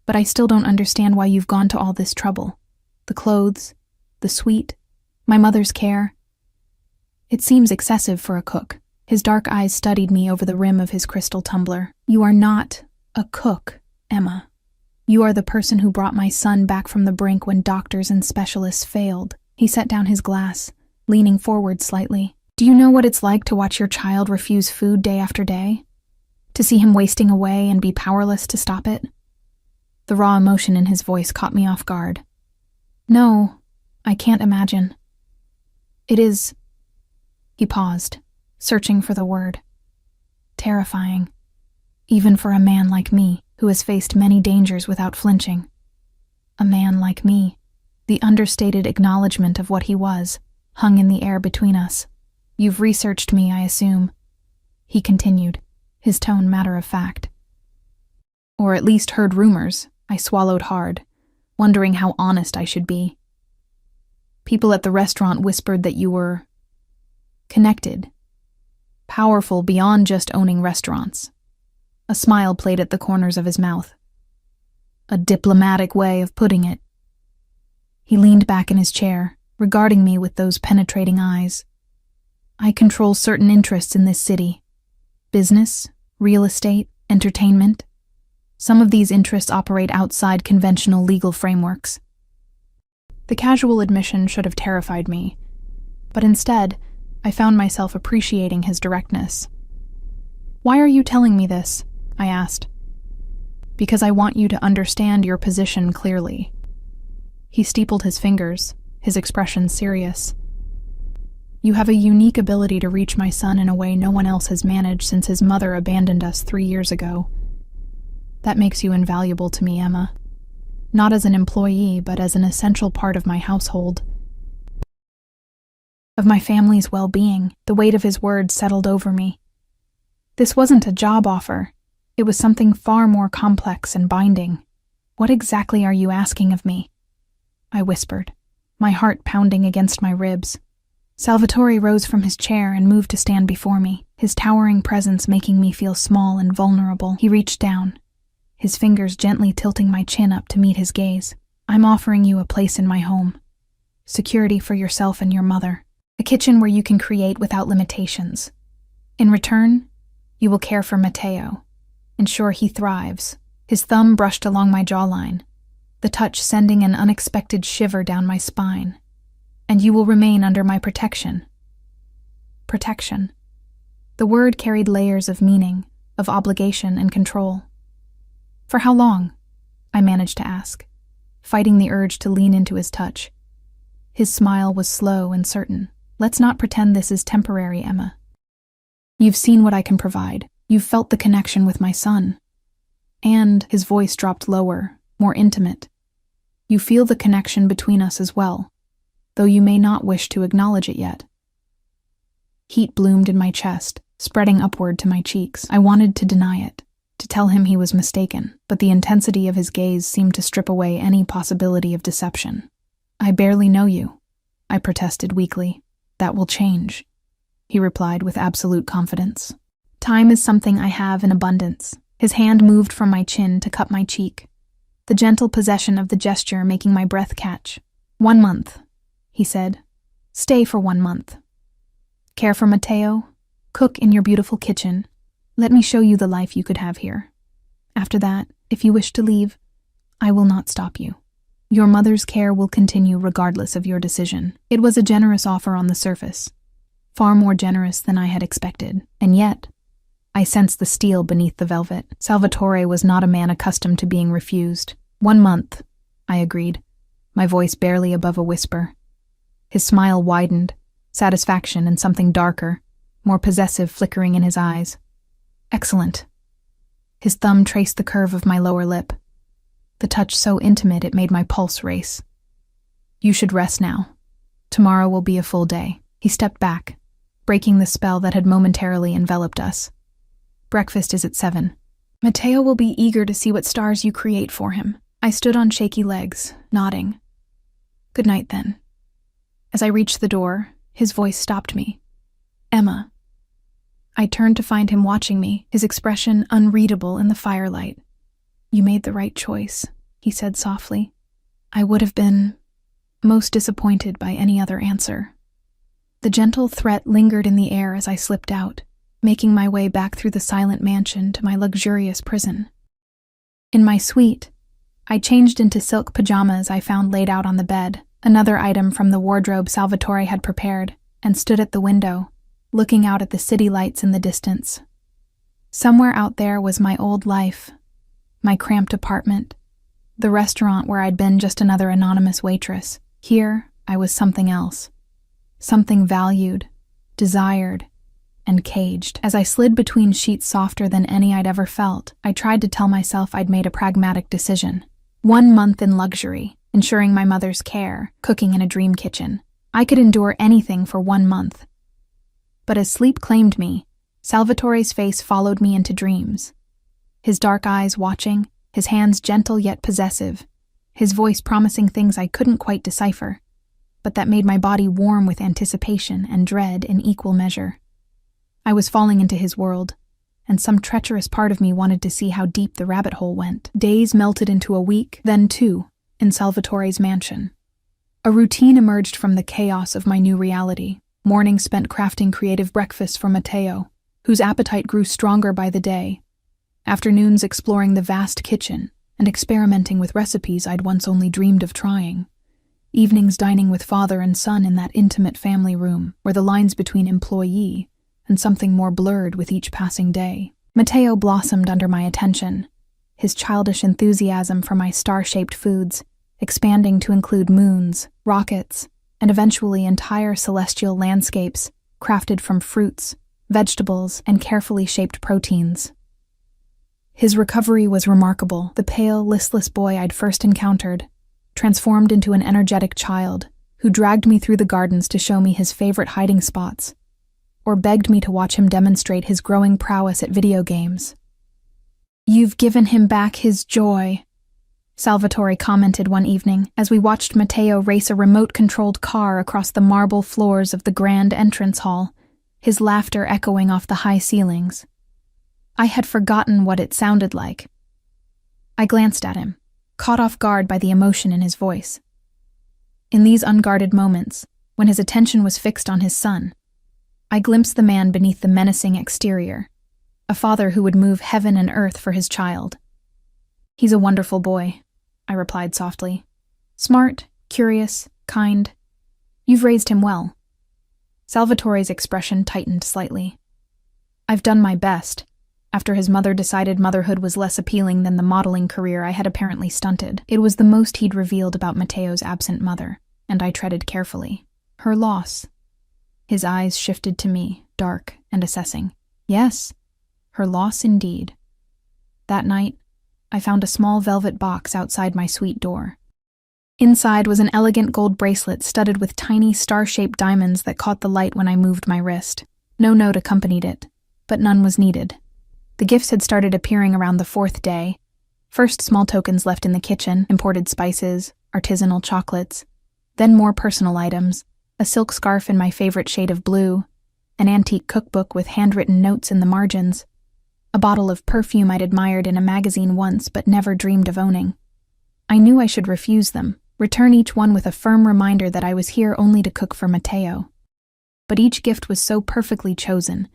"But I still don't understand why you've gone to all this trouble. The clothes, the suite, my mother's care. It seems excessive for a cook." His dark eyes studied me over the rim of his crystal tumbler. "You are not a cook, Emma. You are the person who brought my son back from the brink when doctors and specialists failed." He set down his glass, leaning forward slightly. "Do you know what it's like to watch your child refuse food day after day? To see him wasting away and be powerless to stop it?" The raw emotion in his voice caught me off guard. "No, I can't imagine. It is..." He paused, searching for the word. "Terrifying, even for a man like me, who has faced many dangers without flinching. A man like me." The understated acknowledgement of what he was hung in the air between us. "You've researched me, I assume," he continued, his tone matter of fact. "Or at least heard rumors." I swallowed hard, wondering how honest I should be. "People at the restaurant whispered that you were connected, powerful beyond just owning restaurants." A smile played at the corners of his mouth. "A diplomatic way of putting it." He leaned back in his chair, regarding me with those penetrating eyes. "I control certain interests in this city. Business, real estate, entertainment. Some of these interests operate outside conventional legal frameworks." The casual admission should have terrified me, but instead, I found myself appreciating his directness. "Why are you telling me this?" I asked. "Because I want you to understand your position clearly." He steepled his fingers, his expression serious. "You have a unique ability to reach my son in a way no one else has managed since his mother abandoned us 3 years ago. That makes you invaluable to me, Emma. Not as an employee, but as an essential part of my household, of my family's well-being." The weight of his words settled over me. This wasn't a job offer. It was something far more complex and binding. "What exactly are you asking of me?" I whispered, my heart pounding against my ribs. Salvatore rose from his chair and moved to stand before me, his towering presence making me feel small and vulnerable. He reached down, his fingers gently tilting my chin up to meet his gaze. "I'm offering you a place in my home. Security for yourself and your mother. A kitchen where you can create without limitations. In return, you will care for Matteo, ensure he thrives." His thumb brushed along my jawline, the touch sending an unexpected shiver down my spine. "And you will remain under my protection." Protection. The word carried layers of meaning, of obligation and control. "For how long?" I managed to ask, fighting the urge to lean into his touch. His smile was slow and certain. "Let's not pretend this is temporary, Emma. You've seen what I can provide. You've felt the connection with my son. And," his voice dropped lower, more intimate, "you feel the connection between us as well, though you may not wish to acknowledge it yet." Heat bloomed in my chest, spreading upward to my cheeks. I wanted to deny it, to tell him he was mistaken, but the intensity of his gaze seemed to strip away any possibility of deception. "I barely know you," I protested weakly. "That will change," he replied with absolute confidence. "Time is something I have in abundance." His hand moved from my chin to cup my cheek, the gentle possession of the gesture making my breath catch. 1 month, he said. "Stay for 1 month. Care for Matteo, cook in your beautiful kitchen. Let me show you the life you could have here. After that, if you wish to leave, I will not stop you. Your mother's care will continue regardless of your decision." It was a generous offer on the surface, far more generous than I had expected, and yet, I sensed the steel beneath the velvet. Salvatore was not a man accustomed to being refused. 1 month, I agreed, my voice barely above a whisper. His smile widened, satisfaction and something darker, more possessive flickering in his eyes. "Excellent." His thumb traced the curve of my lower lip, the touch so intimate it made my pulse race. "You should rest now. Tomorrow will be a full day." He stepped back, breaking the spell that had momentarily enveloped us. "Breakfast is at 7. Matteo will be eager to see what stars you create for him." I stood on shaky legs, nodding. "Good night, then." As I reached the door, his voice stopped me. "Emma." I turned to find him watching me, his expression unreadable in the firelight. "You made the right choice," he said softly. "I would have been most disappointed by any other answer." The gentle threat lingered in the air as I slipped out, making my way back through the silent mansion to my luxurious prison. In my suite, I changed into silk pajamas I found laid out on the bed, another item from the wardrobe Salvatore had prepared, and stood at the window, looking out at the city lights in the distance. Somewhere out there was my old life, my cramped apartment, the restaurant where I'd been just another anonymous waitress. Here, I was something else. Something valued, desired, and caged. As I slid between sheets softer than any I'd ever felt, I tried to tell myself I'd made a pragmatic decision. 1 month in luxury, ensuring my mother's care, cooking in a dream kitchen. I could endure anything for 1 month. But as sleep claimed me, Salvatore's face followed me into dreams. His dark eyes watching, his hands gentle yet possessive, his voice promising things I couldn't quite decipher, but that made my body warm with anticipation and dread in equal measure. I was falling into his world, and some treacherous part of me wanted to see how deep the rabbit hole went. Days melted into a week, then 2, in Salvatore's mansion. A routine emerged from the chaos of my new reality. Mornings spent crafting creative breakfasts for Matteo, whose appetite grew stronger by the day. Afternoons exploring the vast kitchen and experimenting with recipes I'd once only dreamed of trying. Evenings dining with father and son in that intimate family room, where the lines between employee and something more blurred with each passing day. Matteo blossomed under my attention, his childish enthusiasm for my star-shaped foods, expanding to include moons, rockets, and eventually entire celestial landscapes crafted from fruits, vegetables, and carefully shaped proteins. His recovery was remarkable. The pale, listless boy I'd first encountered transformed into an energetic child who dragged me through the gardens to show me his favorite hiding spots, or begged me to watch him demonstrate his growing prowess at video games. "You've given him back his joy," Salvatore commented one evening as we watched Matteo race a remote-controlled car across the marble floors of the grand entrance hall, his laughter echoing off the high ceilings. I had forgotten what it sounded like. I glanced at him, caught off guard by the emotion in his voice. In these unguarded moments, when his attention was fixed on his son, I glimpsed the man beneath the menacing exterior, a father who would move heaven and earth for his child. "He's a wonderful boy," I replied softly. "Smart, curious, kind. You've raised him well." Salvatore's expression tightened slightly. "I've done my best," after his mother decided motherhood was less appealing than the modeling career I had apparently stunted. It was the most he'd revealed about Matteo's absent mother, and I treaded carefully. "Her loss." His eyes shifted to me, dark and assessing. "Yes, her loss indeed." That night, I found a small velvet box outside my suite door. Inside was an elegant gold bracelet studded with tiny star-shaped diamonds that caught the light when I moved my wrist. No note accompanied it, but none was needed. The gifts had started appearing around the 4th day. First small tokens left in the kitchen, imported spices, artisanal chocolates, then more personal items, a silk scarf in my favorite shade of blue, an antique cookbook with handwritten notes in the margins, a bottle of perfume I'd admired in a magazine once but never dreamed of owning. I knew I should refuse them, return each one with a firm reminder that I was here only to cook for Matteo. But each gift was so perfectly chosen,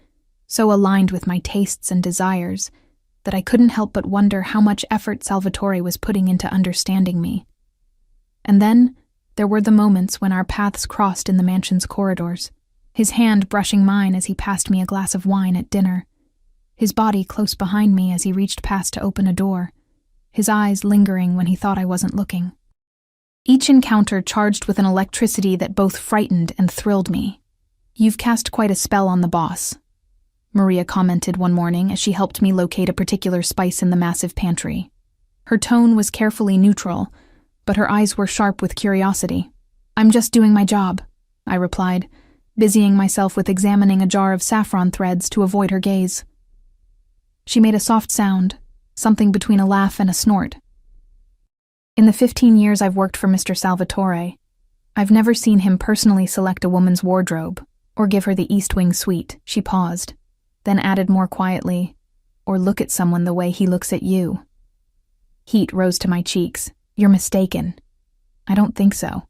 so aligned with my tastes and desires, that I couldn't help but wonder how much effort Salvatore was putting into understanding me. And then, there were the moments when our paths crossed in the mansion's corridors, his hand brushing mine as he passed me a glass of wine at dinner, his body close behind me as he reached past to open a door, his eyes lingering when he thought I wasn't looking. Each encounter charged with an electricity that both frightened and thrilled me. "You've cast quite a spell on the boss," Maria commented one morning as she helped me locate a particular spice in the massive pantry. Her tone was carefully neutral, but her eyes were sharp with curiosity. "I'm just doing my job," I replied, busying myself with examining a jar of saffron threads to avoid her gaze. She made a soft sound, something between a laugh and a snort. "In the 15 years I've worked for Mr. Salvatore, I've never seen him personally select a woman's wardrobe or give her the East Wing suite." She paused, then added more quietly, "or look at someone the way he looks at you." Heat rose to my cheeks. "You're mistaken." "I don't think so."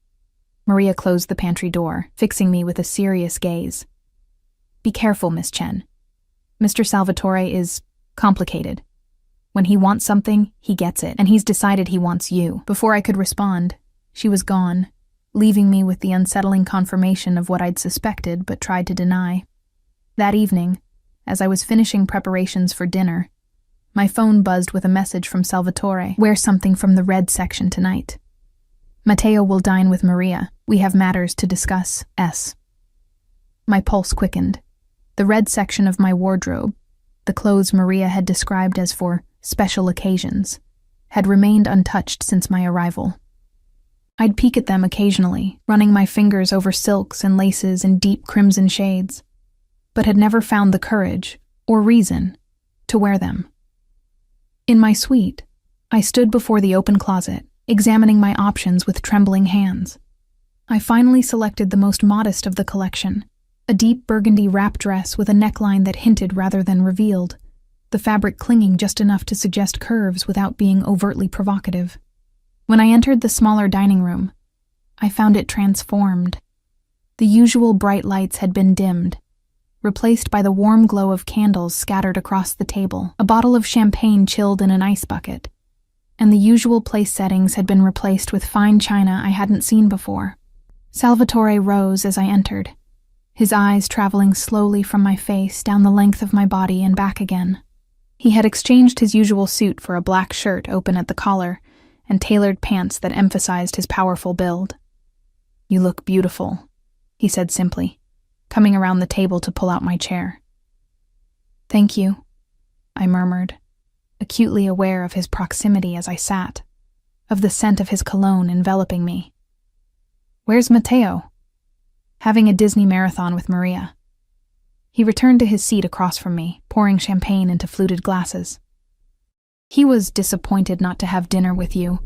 Maria closed the pantry door, fixing me with a serious gaze. "Be careful, Miss Chen. Mr. Salvatore is complicated. When he wants something, he gets it, and he's decided he wants you. Before I could respond, she was gone, leaving me with the unsettling confirmation of what I'd suspected but tried to deny. That evening, as I was finishing preparations for dinner, my phone buzzed with a message from Salvatore. Wear something from the red section tonight. Matteo will dine with Maria. We have matters to discuss. S. My pulse quickened. The red section of my wardrobe, the clothes Maria had described as for special occasions, had remained untouched since my arrival. I'd peek at them occasionally, running my fingers over silks and laces in deep crimson shades, but had never found the courage, or reason, to wear them. In my suite, I stood before the open closet, examining my options with trembling hands. I finally selected the most modest of the collection, a deep burgundy wrap dress with a neckline that hinted rather than revealed, the fabric clinging just enough to suggest curves without being overtly provocative. When I entered the smaller dining room, I found it transformed. The usual bright lights had been dimmed, replaced by the warm glow of candles scattered across the table, a bottle of champagne chilled in an ice bucket, and the usual place settings had been replaced with fine china I hadn't seen before. Salvatore rose as I entered, his eyes traveling slowly from my face down the length of my body and back again. He had exchanged his usual suit for a black shirt open at the collar and tailored pants that emphasized his powerful build. "You look beautiful," he said simply, coming around the table to pull out my chair. "Thank you," I murmured, acutely aware of his proximity as I sat, of the scent of his cologne enveloping me. "Where's Matteo?" "Having a Disney marathon with Maria." He returned to his seat across from me, pouring champagne into fluted glasses. "He was disappointed not to have dinner with you,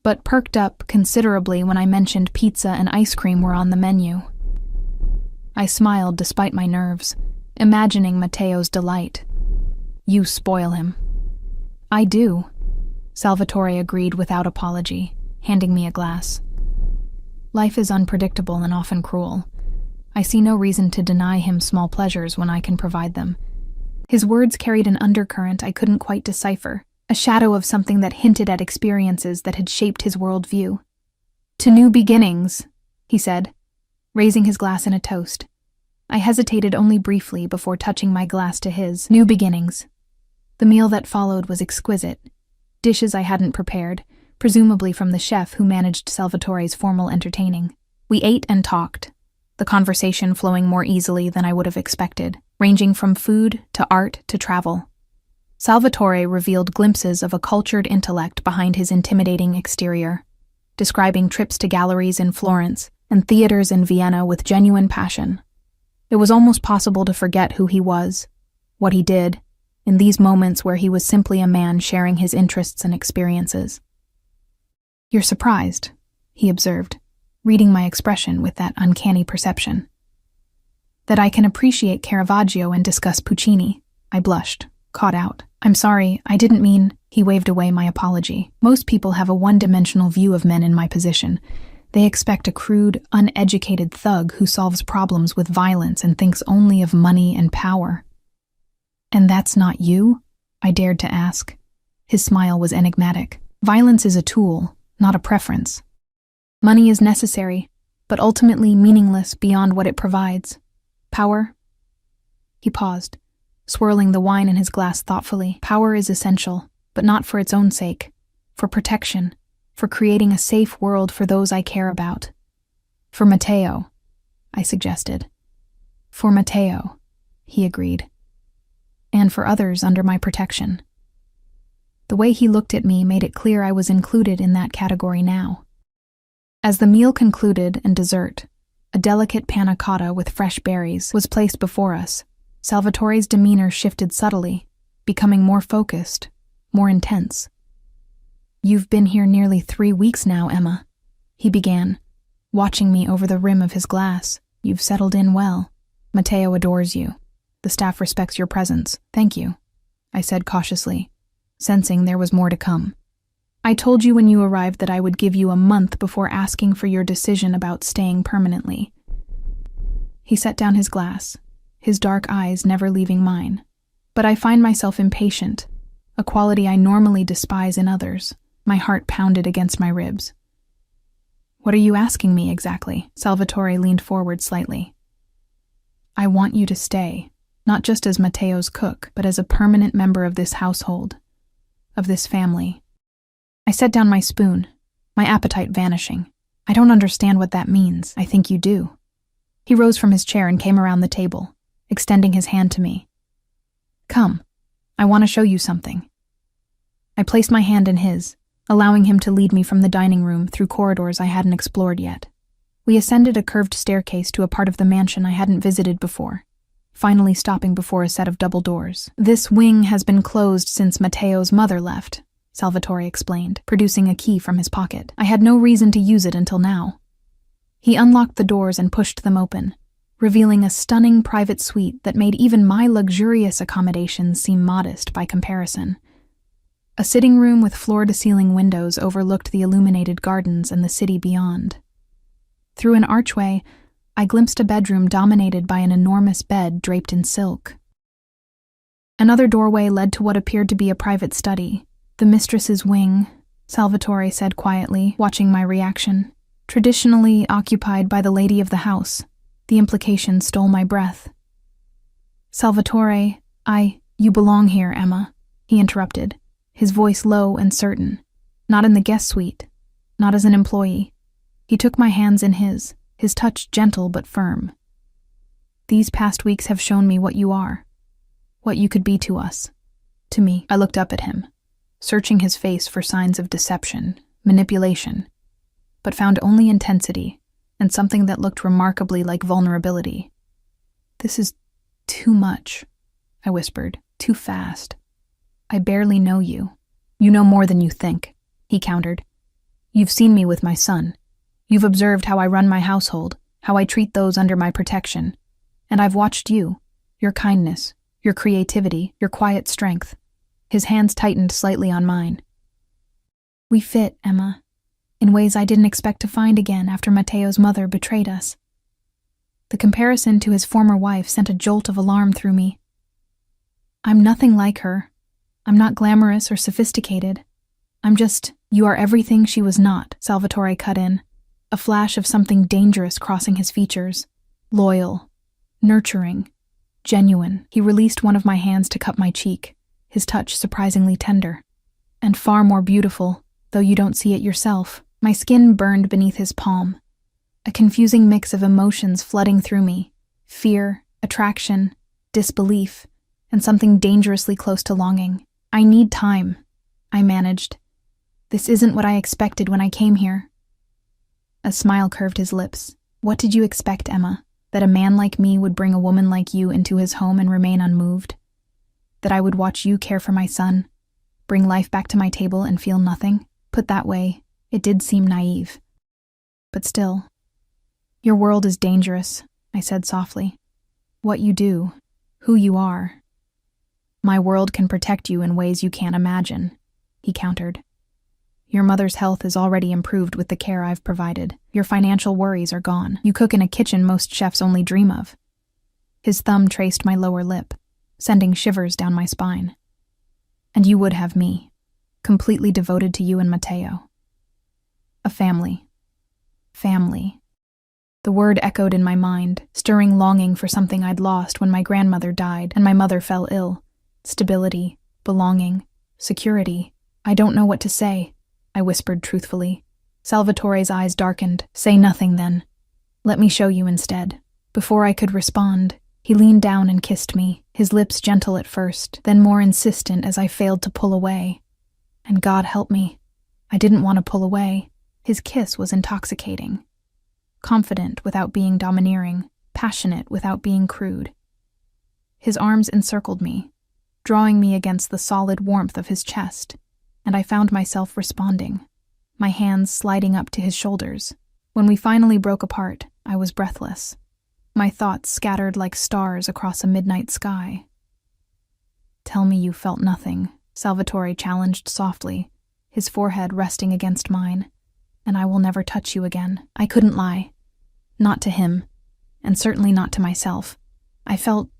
but perked up considerably when I mentioned pizza and ice cream were on the menu." I smiled despite my nerves, imagining Matteo's delight. "You spoil him." "I do," Salvatore agreed without apology, handing me a glass. "Life is unpredictable and often cruel. I see no reason to deny him small pleasures when I can provide them." His words carried an undercurrent I couldn't quite decipher, a shadow of something that hinted at experiences that had shaped his worldview. "To new beginnings," he said, raising his glass in a toast. I hesitated only briefly before touching my glass to his. New beginnings. The meal that followed was exquisite. Dishes I hadn't prepared, presumably from the chef who managed Salvatore's formal entertaining. We ate and talked, the conversation flowing more easily than I would have expected, ranging from food to art to travel. Salvatore revealed glimpses of a cultured intellect behind his intimidating exterior, describing trips to galleries in Florence and theaters in Vienna with genuine passion. It was almost possible to forget who he was, what he did, in these moments where he was simply a man sharing his interests and experiences. "You're surprised," he observed, reading my expression with that uncanny perception. "That I can appreciate Caravaggio and discuss Puccini." I blushed, caught out. "I'm sorry, I didn't mean—" He waved away my apology. "Most people have a one-dimensional view of men in my position. They expect a crude, uneducated thug who solves problems with violence and thinks only of money and power." "And that's not you?" I dared to ask. His smile was enigmatic. "Violence is a tool, not a preference. Money is necessary, but ultimately meaningless beyond what it provides. Power?" He paused, swirling the wine in his glass thoughtfully. "Power is essential, but not for its own sake. For protection, for creating a safe world for those I care about. For Matteo," I suggested. "For Matteo," he agreed. "And for others under my protection." The way he looked at me made it clear I was included in that category now. As the meal concluded and dessert, a delicate panna cotta with fresh berries, was placed before us, Salvatore's demeanor shifted subtly, becoming more focused, more intense. "You've been here nearly 3 weeks now, Emma," he began, watching me over the rim of his glass. "You've settled in well. Matteo adores you. The staff respects your presence." "Thank you," I said cautiously, sensing there was more to come. "I told you when you arrived that I would give you a month before asking for your decision about staying permanently." He set down his glass, his dark eyes never leaving mine. But I find myself impatient, a quality I normally despise in others. My heart pounded against my ribs. What are you asking me exactly? Salvatore leaned forward slightly. I want you to stay, not just as Matteo's cook, but as a permanent member of this household, of this family. I set down my spoon, my appetite vanishing. I don't understand what that means. I think you do. He rose from his chair and came around the table, extending his hand to me. Come, I want to show you something. I placed my hand in his, allowing him to lead me from the dining room through corridors I hadn't explored yet. We ascended a curved staircase to a part of the mansion I hadn't visited before, finally stopping before a set of double doors. This wing has been closed since Matteo's mother left, Salvatore explained, producing a key from his pocket. I had no reason to use it until now. He unlocked the doors and pushed them open, revealing a stunning private suite that made even my luxurious accommodations seem modest by comparison. A sitting room with floor-to-ceiling windows overlooked the illuminated gardens and the city beyond. Through an archway, I glimpsed a bedroom dominated by an enormous bed draped in silk. Another doorway led to what appeared to be a private study. The mistress's wing, Salvatore said quietly, watching my reaction. Traditionally occupied by the lady of the house. The implication stole my breath. Salvatore, you belong here, Emma, he interrupted, his voice low and certain. Not in the guest suite, not as an employee. He took my hands in his touch gentle but firm. These past weeks have shown me what you are, what you could be to us, to me. I looked up at him, searching his face for signs of deception, manipulation, but found only intensity and something that looked remarkably like vulnerability. This is too much, I whispered, too fast. I barely know you. You know more than you think, he countered. You've seen me with my son. You've observed how I run my household, how I treat those under my protection. And I've watched you, your kindness, your creativity, your quiet strength. His hands tightened slightly on mine. We fit, Emma, in ways I didn't expect to find again after Matteo's mother betrayed us. The comparison to his former wife sent a jolt of alarm through me. I'm nothing like her. I'm not glamorous or sophisticated. You are everything she was not, Salvatore cut in, a flash of something dangerous crossing his features. Loyal, nurturing, genuine. He released one of my hands to cup my cheek, his touch surprisingly tender. And far more beautiful, though you don't see it yourself. My skin burned beneath his palm, a confusing mix of emotions flooding through me. Fear, attraction, disbelief, and something dangerously close to longing. I need time, I managed. This isn't what I expected when I came here. A smile curved his lips. What did you expect, Emma? That a man like me would bring a woman like you into his home and remain unmoved? That I would watch you care for my son, bring life back to my table and feel nothing? Put that way, it did seem naive. But still, your world is dangerous, I said softly. What you do, who you are. My world can protect you in ways you can't imagine, he countered. Your mother's health is already improved with the care I've provided. Your financial worries are gone. You cook in a kitchen most chefs only dream of. His thumb traced my lower lip, sending shivers down my spine. And you would have me, completely devoted to you and Matteo. A family. Family. The word echoed in my mind, stirring longing for something I'd lost when my grandmother died and my mother fell ill. Stability, belonging, security. I don't know what to say, I whispered truthfully. Salvatore's eyes darkened. Say nothing then. Let me show you instead. Before I could respond, he leaned down and kissed me, his lips gentle at first, then more insistent as I failed to pull away. And God help me, I didn't want to pull away. His kiss was intoxicating. Confident without being domineering, passionate without being crude. His arms encircled me, drawing me against the solid warmth of his chest, and I found myself responding, my hands sliding up to his shoulders. When we finally broke apart, I was breathless, my thoughts scattered like stars across a midnight sky. Tell me you felt nothing, Salvatore challenged softly, his forehead resting against mine, and I will never touch you again. I couldn't lie. Not to him, and certainly not to myself. I felt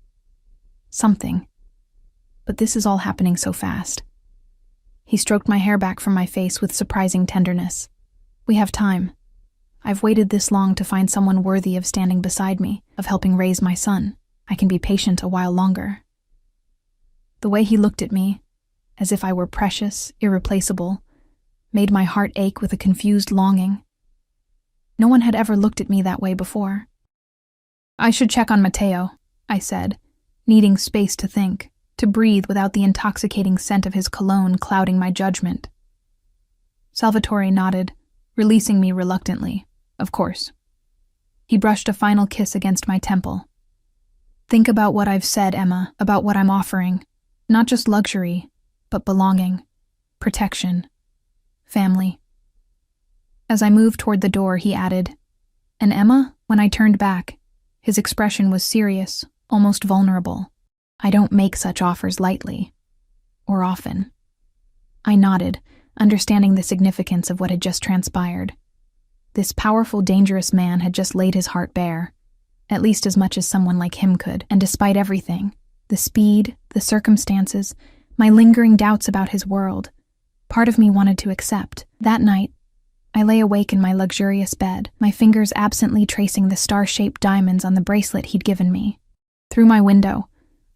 something. but this is all happening so fast. He stroked my hair back from my face with surprising tenderness. We have time. I've waited this long to find someone worthy of standing beside me, of helping raise my son. I can be patient a while longer. The way he looked at me, as if I were precious, irreplaceable, made my heart ache with a confused longing. No one had ever looked at me that way before. I should check on Matteo, I said, needing space to think, to breathe without the intoxicating scent of his cologne clouding my judgment. Salvatore nodded, releasing me reluctantly. Of course. He brushed a final kiss against my temple. Think about what I've said, Emma, about what I'm offering. Not just luxury, but belonging, protection, family. As I moved toward the door, he added, and Emma, when I turned back, his expression was serious, almost vulnerable. I don't make such offers lightly, or often. I nodded, understanding the significance of what had just transpired. This powerful, dangerous man had just laid his heart bare, at least as much as someone like him could, and despite everything, the speed, the circumstances, my lingering doubts about his world, part of me wanted to accept. That night, I lay awake in my luxurious bed, my fingers absently tracing the star-shaped diamonds on the bracelet he'd given me. Through my window,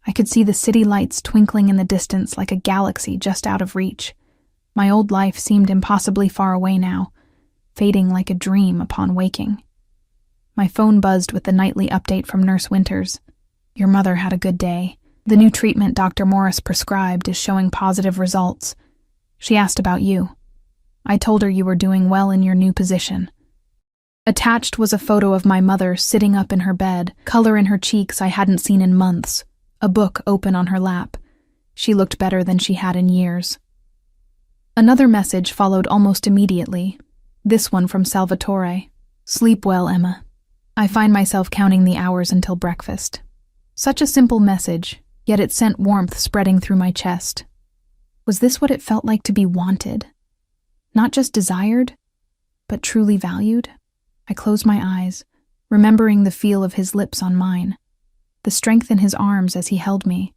I could see the city lights twinkling in the distance like a galaxy just out of reach. My old life seemed impossibly far away now, fading like a dream upon waking. My phone buzzed with the nightly update from Nurse Winters. Your mother had a good day. The new treatment Dr. Morris prescribed is showing positive results. She asked about you. I told her you were doing well in your new position. Attached was a photo of my mother sitting up in her bed, color in her cheeks I hadn't seen in months, a book open on her lap. She looked better than she had in years. Another message followed almost immediately, this one from Salvatore. Sleep well, Emma. I find myself counting the hours until breakfast. Such a simple message, yet it sent warmth spreading through my chest. Was this what it felt like to be wanted? Not just desired, but truly valued? I closed my eyes, remembering the feel of his lips on mine, the strength in his arms as he held me,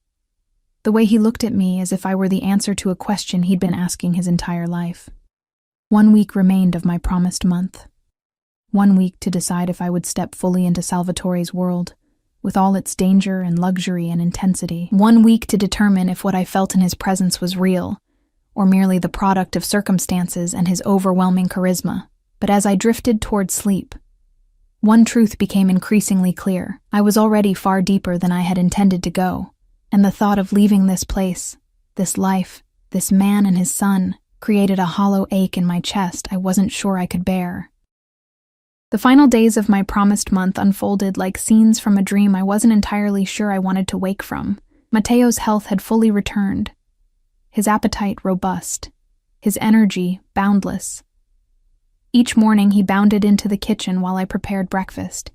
the way he looked at me as if I were the answer to a question he'd been asking his entire life. 1 week remained of my promised month. 1 week to decide if I would step fully into Salvatore's world, with all its danger and luxury and intensity. 1 week to determine if what I felt in his presence was real, or merely the product of circumstances and his overwhelming charisma. But as I drifted toward sleep, one truth became increasingly clear. I was already far deeper than I had intended to go, and the thought of leaving this place, this life, this man and his son, created a hollow ache in my chest I wasn't sure I could bear. The final days of my promised month unfolded like scenes from a dream I wasn't entirely sure I wanted to wake from. Matteo's health had fully returned, his appetite robust, his energy boundless. Each morning he bounded into the kitchen while I prepared breakfast,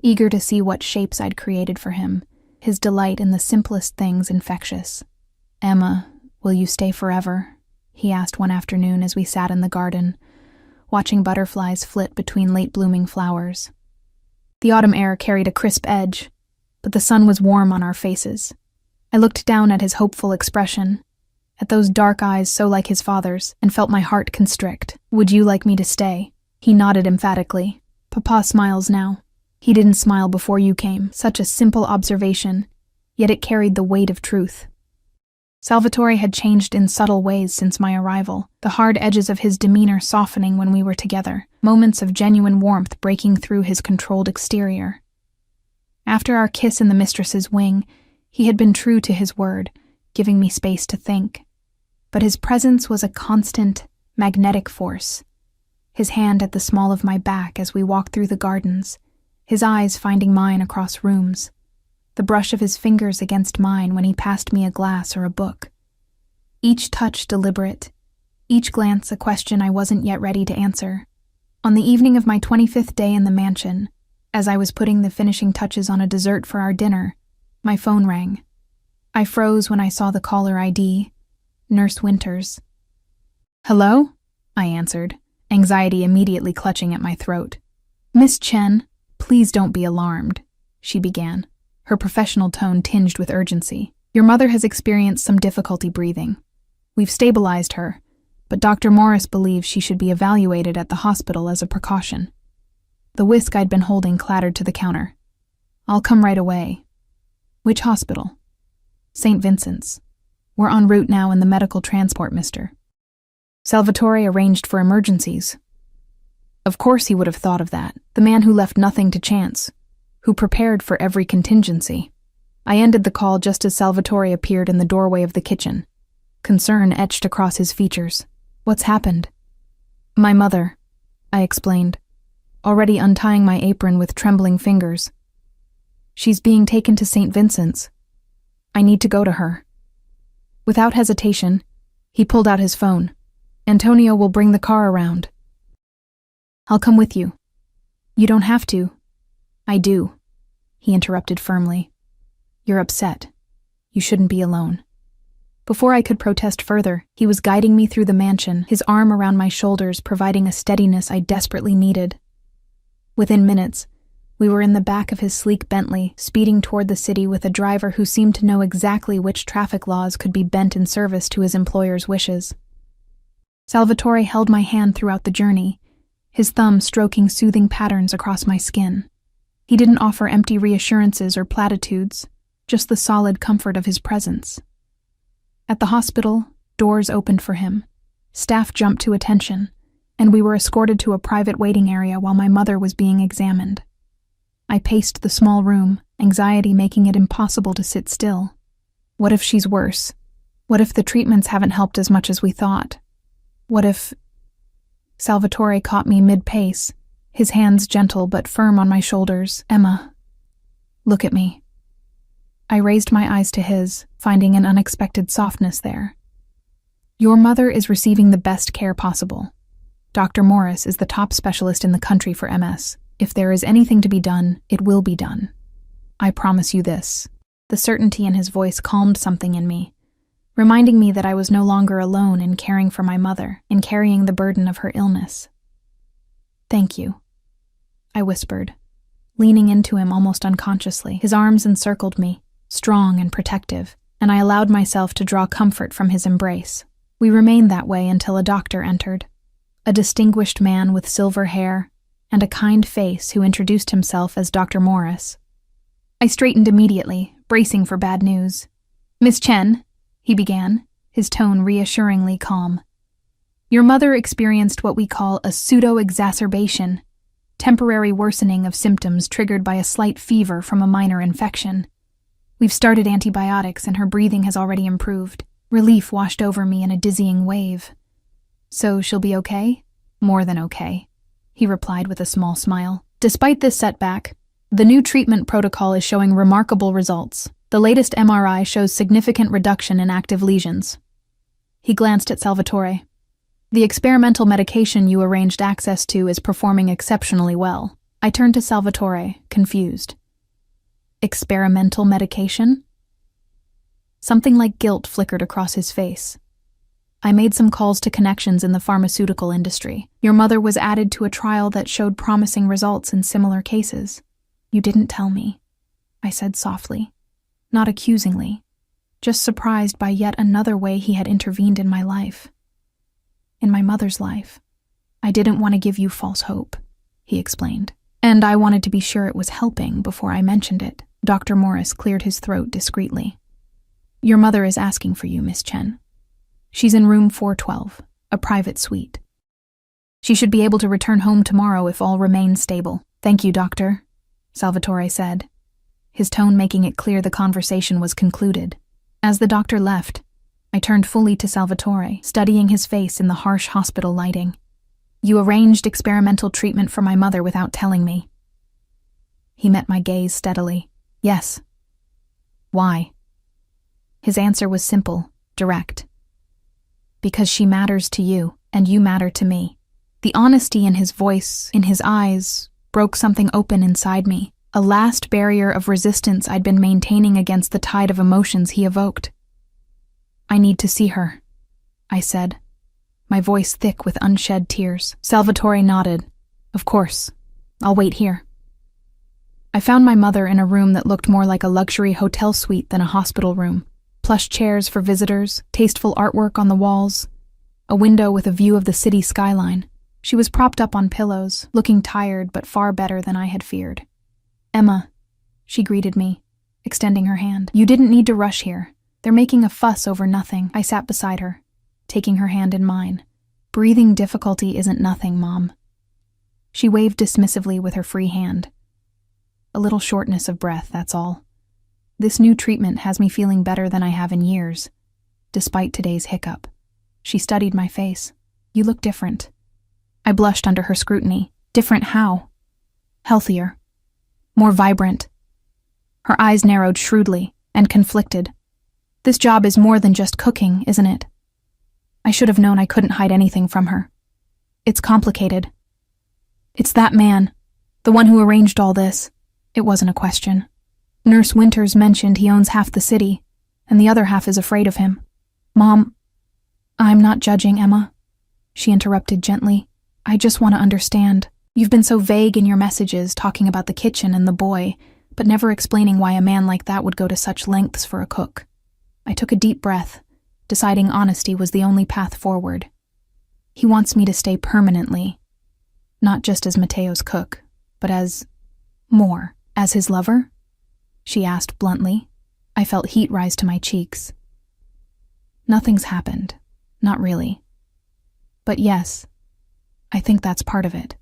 eager to see what shapes I'd created for him, his delight in the simplest things infectious. Emma, will you stay forever? He asked one afternoon as we sat in the garden, watching butterflies flit between late-blooming flowers. The autumn air carried a crisp edge, but the sun was warm on our faces. I looked down at his hopeful expression, at those dark eyes so like his father's, and felt my heart constrict. Would you like me to stay? He nodded emphatically. Papa smiles now. He didn't smile before you came. Such a simple observation, yet it carried the weight of truth. Salvatore had changed in subtle ways since my arrival, the hard edges of his demeanor softening when we were together, moments of genuine warmth breaking through his controlled exterior. After our kiss in the mistress's wing, he had been true to his word, giving me space to think. But his presence was a constant, magnetic force. His hand at the small of my back as we walked through the gardens, his eyes finding mine across rooms, the brush of his fingers against mine when he passed me a glass or a book. Each touch deliberate, each glance a question I wasn't yet ready to answer. On the evening of my 25th day in the mansion, as I was putting the finishing touches on a dessert for our dinner, my phone rang. I froze when I saw the caller ID, Nurse Winters. Hello? I answered, anxiety immediately clutching at my throat. Miss Chen, please don't be alarmed, she began, her professional tone tinged with urgency. Your mother has experienced some difficulty breathing. We've stabilized her, but Dr. Morris believes she should be evaluated at the hospital as a precaution. The whisk I'd been holding clattered to the counter. I'll come right away. Which hospital? St. Vincent's. We're en route now in the medical transport, mister. Salvatore arranged for emergencies. Of course he would have thought of that. The man who left nothing to chance, who prepared for every contingency. I ended the call just as Salvatore appeared in the doorway of the kitchen. Concern etched across his features. What's happened? My mother, I explained, already untying my apron with trembling fingers. She's being taken to St. Vincent's. I need to go to her. Without hesitation, he pulled out his phone. Antonio will bring the car around. I'll come with you. You don't have to. I do, he interrupted firmly. You're upset. You shouldn't be alone. Before I could protest further, he was guiding me through the mansion, his arm around my shoulders, providing a steadiness I desperately needed. Within minutes, we were in the back of his sleek Bentley, speeding toward the city with a driver who seemed to know exactly which traffic laws could be bent in service to his employer's wishes. Salvatore held my hand throughout the journey, his thumb stroking soothing patterns across my skin. He didn't offer empty reassurances or platitudes, just the solid comfort of his presence. At the hospital, doors opened for him. Staff jumped to attention, and we were escorted to a private waiting area while my mother was being examined. I paced the small room, anxiety making it impossible to sit still. What if she's worse? What if the treatments haven't helped as much as we thought? What if... Salvatore caught me mid-pace, his hands gentle but firm on my shoulders. Emma, look at me. I raised my eyes to his, finding an unexpected softness there. Your mother is receiving the best care possible. Dr. Morris is the top specialist in the country for MS. If there is anything to be done, it will be done. I promise you this. The certainty in his voice calmed something in me, reminding me that I was no longer alone in caring for my mother, in carrying the burden of her illness. Thank you, I whispered, leaning into him almost unconsciously. His arms encircled me, strong and protective, and I allowed myself to draw comfort from his embrace. We remained that way until a doctor entered, a distinguished man with silver hair and a kind face who introduced himself as Dr. Morris. I straightened immediately, bracing for bad news. Miss Chen, he began, his tone reassuringly calm. Your mother experienced what we call a pseudo-exacerbation, temporary worsening of symptoms triggered by a slight fever from a minor infection. We've started antibiotics and her breathing has already improved. Relief washed over me in a dizzying wave. So she'll be okay? More than okay, he replied with a small smile. Despite this setback, the new treatment protocol is showing remarkable results. The latest MRI shows significant reduction in active lesions. He glanced at Salvatore. The experimental medication you arranged access to is performing exceptionally well. I turned to Salvatore, confused. Experimental medication? Something like guilt flickered across his face. I made some calls to connections in the pharmaceutical industry. Your mother was added to a trial that showed promising results in similar cases. You didn't tell me, I said softly, not accusingly, just surprised by yet another way he had intervened in my life. In my mother's life. I didn't want to give you false hope, he explained. And I wanted to be sure it was helping before I mentioned it. Dr. Morris cleared his throat discreetly. Your mother is asking for you, Miss Chen. She's in room 412, a private suite. She should be able to return home tomorrow if all remains stable. Thank you, doctor, Salvatore said, his tone making it clear the conversation was concluded. As the doctor left, I turned fully to Salvatore, studying his face in the harsh hospital lighting. You arranged experimental treatment for my mother without telling me. He met my gaze steadily. Yes. Why? His answer was simple, direct. Because she matters to you, and you matter to me. The honesty in his voice, in his eyes, broke something open inside me, a last barrier of resistance I'd been maintaining against the tide of emotions he evoked. I need to see her, I said, my voice thick with unshed tears. Salvatore nodded. Of course. I'll wait here. I found my mother in a room that looked more like a luxury hotel suite than a hospital room. Plush chairs for visitors, tasteful artwork on the walls, a window with a view of the city skyline. She was propped up on pillows, looking tired but far better than I had feared. "Emma," she greeted me, extending her hand. "You didn't need to rush here. They're making a fuss over nothing." I sat beside her, taking her hand in mine. "Breathing difficulty isn't nothing, Mom." She waved dismissively with her free hand. "A little shortness of breath, that's all. This new treatment has me feeling better than I have in years, despite today's hiccup." She studied my face. "You look different." I blushed under her scrutiny. "Different how?" "Healthier. More vibrant." Her eyes narrowed shrewdly and conflicted. "This job is more than just cooking, isn't it?" I should have known I couldn't hide anything from her. "It's complicated." "It's that man, the one who arranged all this." It wasn't a question. "Nurse Winters mentioned he owns half the city, and the other half is afraid of him." "Mom, I'm not judging, Emma," she interrupted gently. "I just want to understand. You've been so vague in your messages, talking about the kitchen and the boy, but never explaining why a man like that would go to such lengths for a cook." I took a deep breath, deciding honesty was the only path forward. "He wants me to stay permanently, not just as Mateo's cook, but as his lover?" she asked bluntly. I felt heat rise to my cheeks. "Nothing's happened, not really. But yes, I think that's part of it."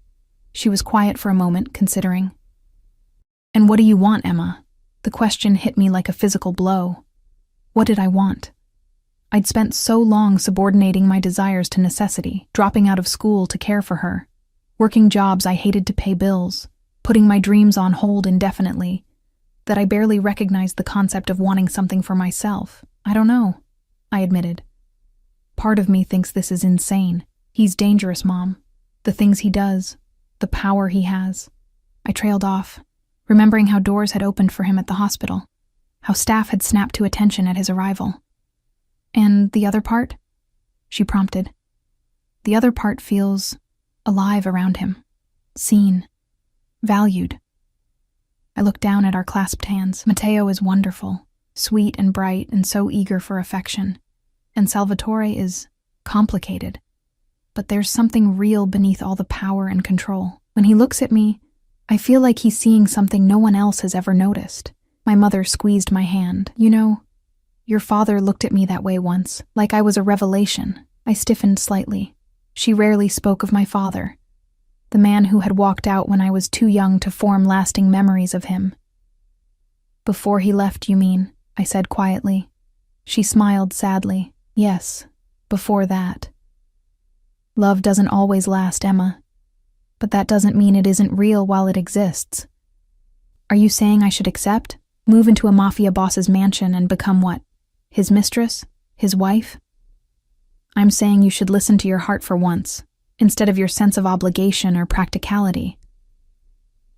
She was quiet for a moment, considering. "And what do you want, Emma?" The question hit me like a physical blow. What did I want? I'd spent so long subordinating my desires to necessity, dropping out of school to care for her, working jobs I hated to pay bills, putting my dreams on hold indefinitely, that I barely recognized the concept of wanting something for myself. "I don't know," I admitted. "Part of me thinks this is insane. He's dangerous, Mom. The things he does, the power he has." I trailed off, remembering how doors had opened for him at the hospital, how staff had snapped to attention at his arrival. "And the other part?" she prompted. "The other part feels alive around him, seen, valued." I looked down at our clasped hands. Mateo is wonderful, sweet and bright and so eager for affection. And Salvatore is complicated. But there's something real beneath all the power and control. When he looks at me, I feel like he's seeing something no one else has ever noticed. My mother squeezed my hand. "You know, your father looked at me that way once, like I was a revelation." I stiffened slightly. She rarely spoke of my father, the man who had walked out when I was too young to form lasting memories of him. "Before he left, you mean?" I said quietly. She smiled sadly. "Yes, before that." Love doesn't always last, Emma. But that doesn't mean it isn't real while it exists. Are you saying I should accept? Move into a Mafia boss's mansion and become what? His mistress? His wife? I'm saying you should listen to your heart for once, instead of your sense of obligation or practicality.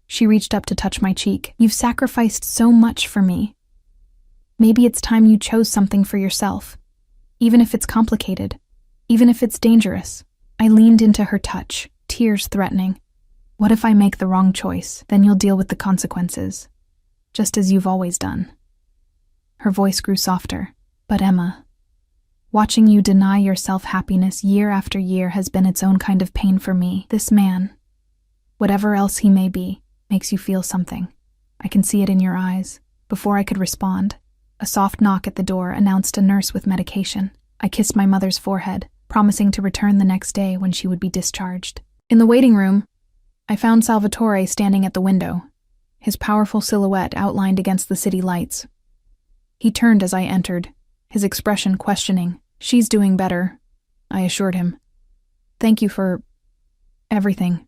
She reached up to touch my cheek. "You've sacrificed so much for me. Maybe it's time you chose something for yourself, even if it's complicated, even if it's dangerous." I leaned into her touch, tears threatening. "What if I make the wrong choice? Then you'll deal with the consequences, just as you've always done." Her voice grew softer. "But Emma, watching you deny yourself happiness year after year has been its own kind of pain for me. This man, whatever else he may be, makes you feel something. I can see it in your eyes." Before I could respond, a soft knock at the door announced a nurse with medication. I kissed my mother's forehead, promising to return the next day when she would be discharged. In the waiting room, I found Salvatore standing at the window, his powerful silhouette outlined against the city lights. He turned as I entered, his expression questioning. "She's doing better," I assured him. "Thank you for everything."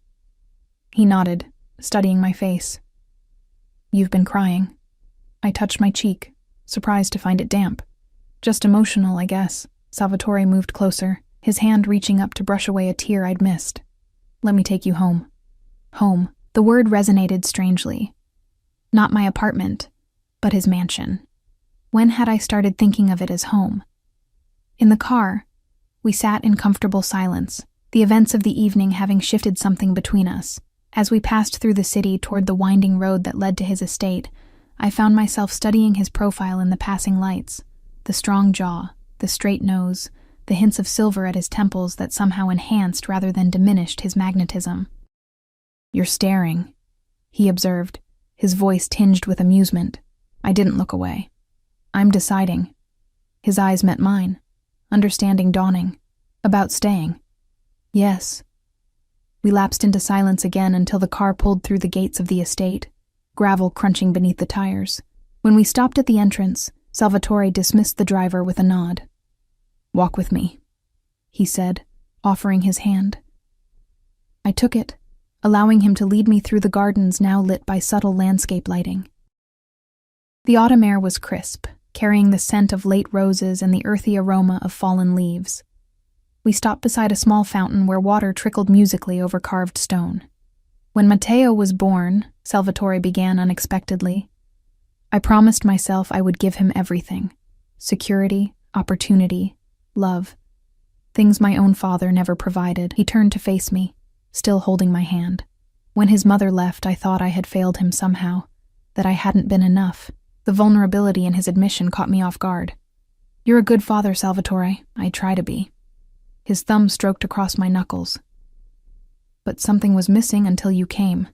He nodded, studying my face. "You've been crying." I touched my cheek, surprised to find it damp. "Just emotional, I guess." Salvatore moved closer, his hand reaching up to brush away a tear I'd missed. "Let me take you home." Home. The word resonated strangely. Not my apartment, but his mansion. When had I started thinking of it as home? In the car, we sat in comfortable silence, the events of the evening having shifted something between us. As we passed through the city toward the winding road that led to his estate, I found myself studying his profile in the passing lights. The strong jaw, the straight nose, the hints of silver at his temples that somehow enhanced rather than diminished his magnetism. "You're staring," he observed, his voice tinged with amusement. I didn't look away. "I'm deciding." His eyes met mine, understanding dawning. "About staying." "Yes." We lapsed into silence again until the car pulled through the gates of the estate, gravel crunching beneath the tires. When we stopped at the entrance, Salvatore dismissed the driver with a nod. "Walk with me," he said, offering his hand. I took it, allowing him to lead me through the gardens now lit by subtle landscape lighting. The autumn air was crisp, carrying the scent of late roses and the earthy aroma of fallen leaves. We stopped beside a small fountain where water trickled musically over carved stone. "When Matteo was born," Salvatore began unexpectedly, "I promised myself I would give him everything: security, opportunity, love. Things my own father never provided." He turned to face me, still holding my hand. "When his mother left, I thought I had failed him somehow, that I hadn't been enough." The vulnerability in his admission caught me off guard. "You're a good father, Salvatore. I try to be." His thumb stroked across my knuckles. "But something was missing until you came.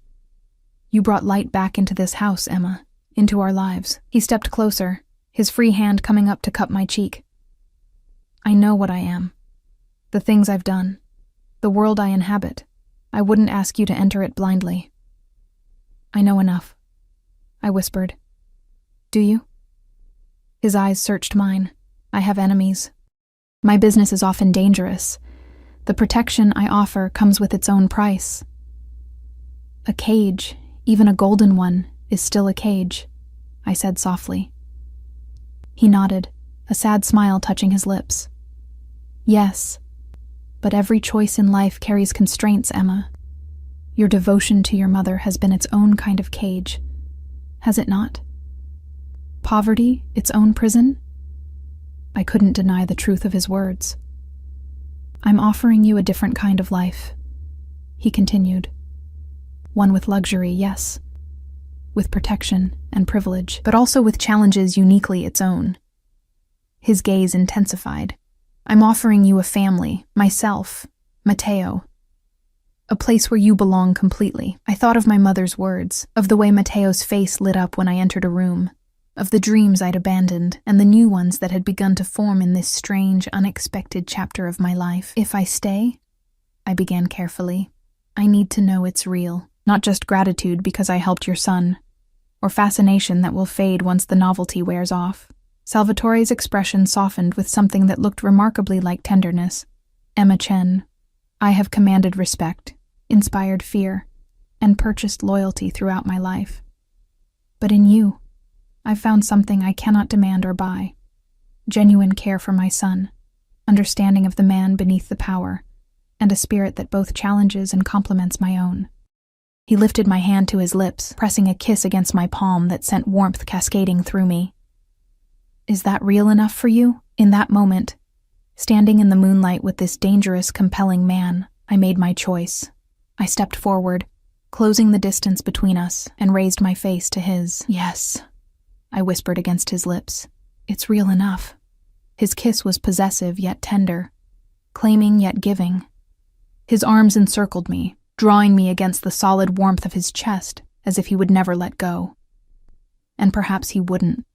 You brought light back into this house, Emma, into our lives." He stepped closer, his free hand coming up to cup my cheek. "I know what I am. The things I've done. The world I inhabit. I wouldn't ask you to enter it blindly." "I know enough," I whispered. "Do you?" His eyes searched mine. "I have enemies. My business is often dangerous. The protection I offer comes with its own price. A cage, even a golden one, is still a cage," I said softly. He nodded, a sad smile touching his lips. "Yes, but every choice in life carries constraints, Emma. Your devotion to your mother has been its own kind of cage, has it not? Poverty, its own prison?" I couldn't deny the truth of his words. "I'm offering you a different kind of life," he continued. "One with luxury, yes, with protection and privilege, but also with challenges uniquely its own." His gaze intensified. "I'm offering you a family, myself, Matteo. A place where you belong completely." I thought of my mother's words, of the way Matteo's face lit up when I entered a room, of the dreams I'd abandoned and the new ones that had begun to form in this strange, unexpected chapter of my life. "If I stay," I began carefully, "I need to know it's real, not just gratitude because I helped your son, or fascination that will fade once the novelty wears off." Salvatore's expression softened with something that looked remarkably like tenderness. "Emma Chen, I have commanded respect, inspired fear, and purchased loyalty throughout my life. But in you, I've found something I cannot demand or buy: genuine care for my son, understanding of the man beneath the power, and a spirit that both challenges and complements my own." He lifted my hand to his lips, pressing a kiss against my palm that sent warmth cascading through me. "Is that real enough for you?" In that moment, standing in the moonlight with this dangerous, compelling man, I made my choice. I stepped forward, closing the distance between us, and raised my face to his. "Yes," I whispered against his lips. "It's real enough." His kiss was possessive yet tender, claiming yet giving. His arms encircled me, drawing me against the solid warmth of his chest as if he would never let go. And perhaps he wouldn't.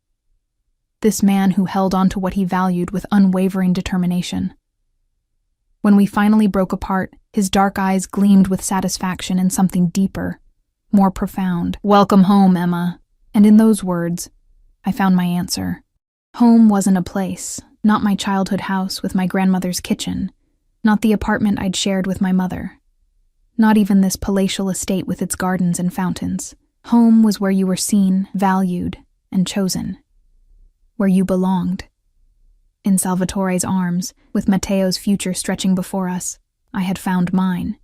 This man who held on to what he valued with unwavering determination. When we finally broke apart, his dark eyes gleamed with satisfaction and something deeper, more profound. "Welcome home, Emma." And in those words, I found my answer. Home wasn't a place, not my childhood house with my grandmother's kitchen, not the apartment I'd shared with my mother, not even this palatial estate with its gardens and fountains. Home was where you were seen, valued, and chosen, where you belonged. In Salvatore's arms, with Matteo's future stretching before us, I had found mine.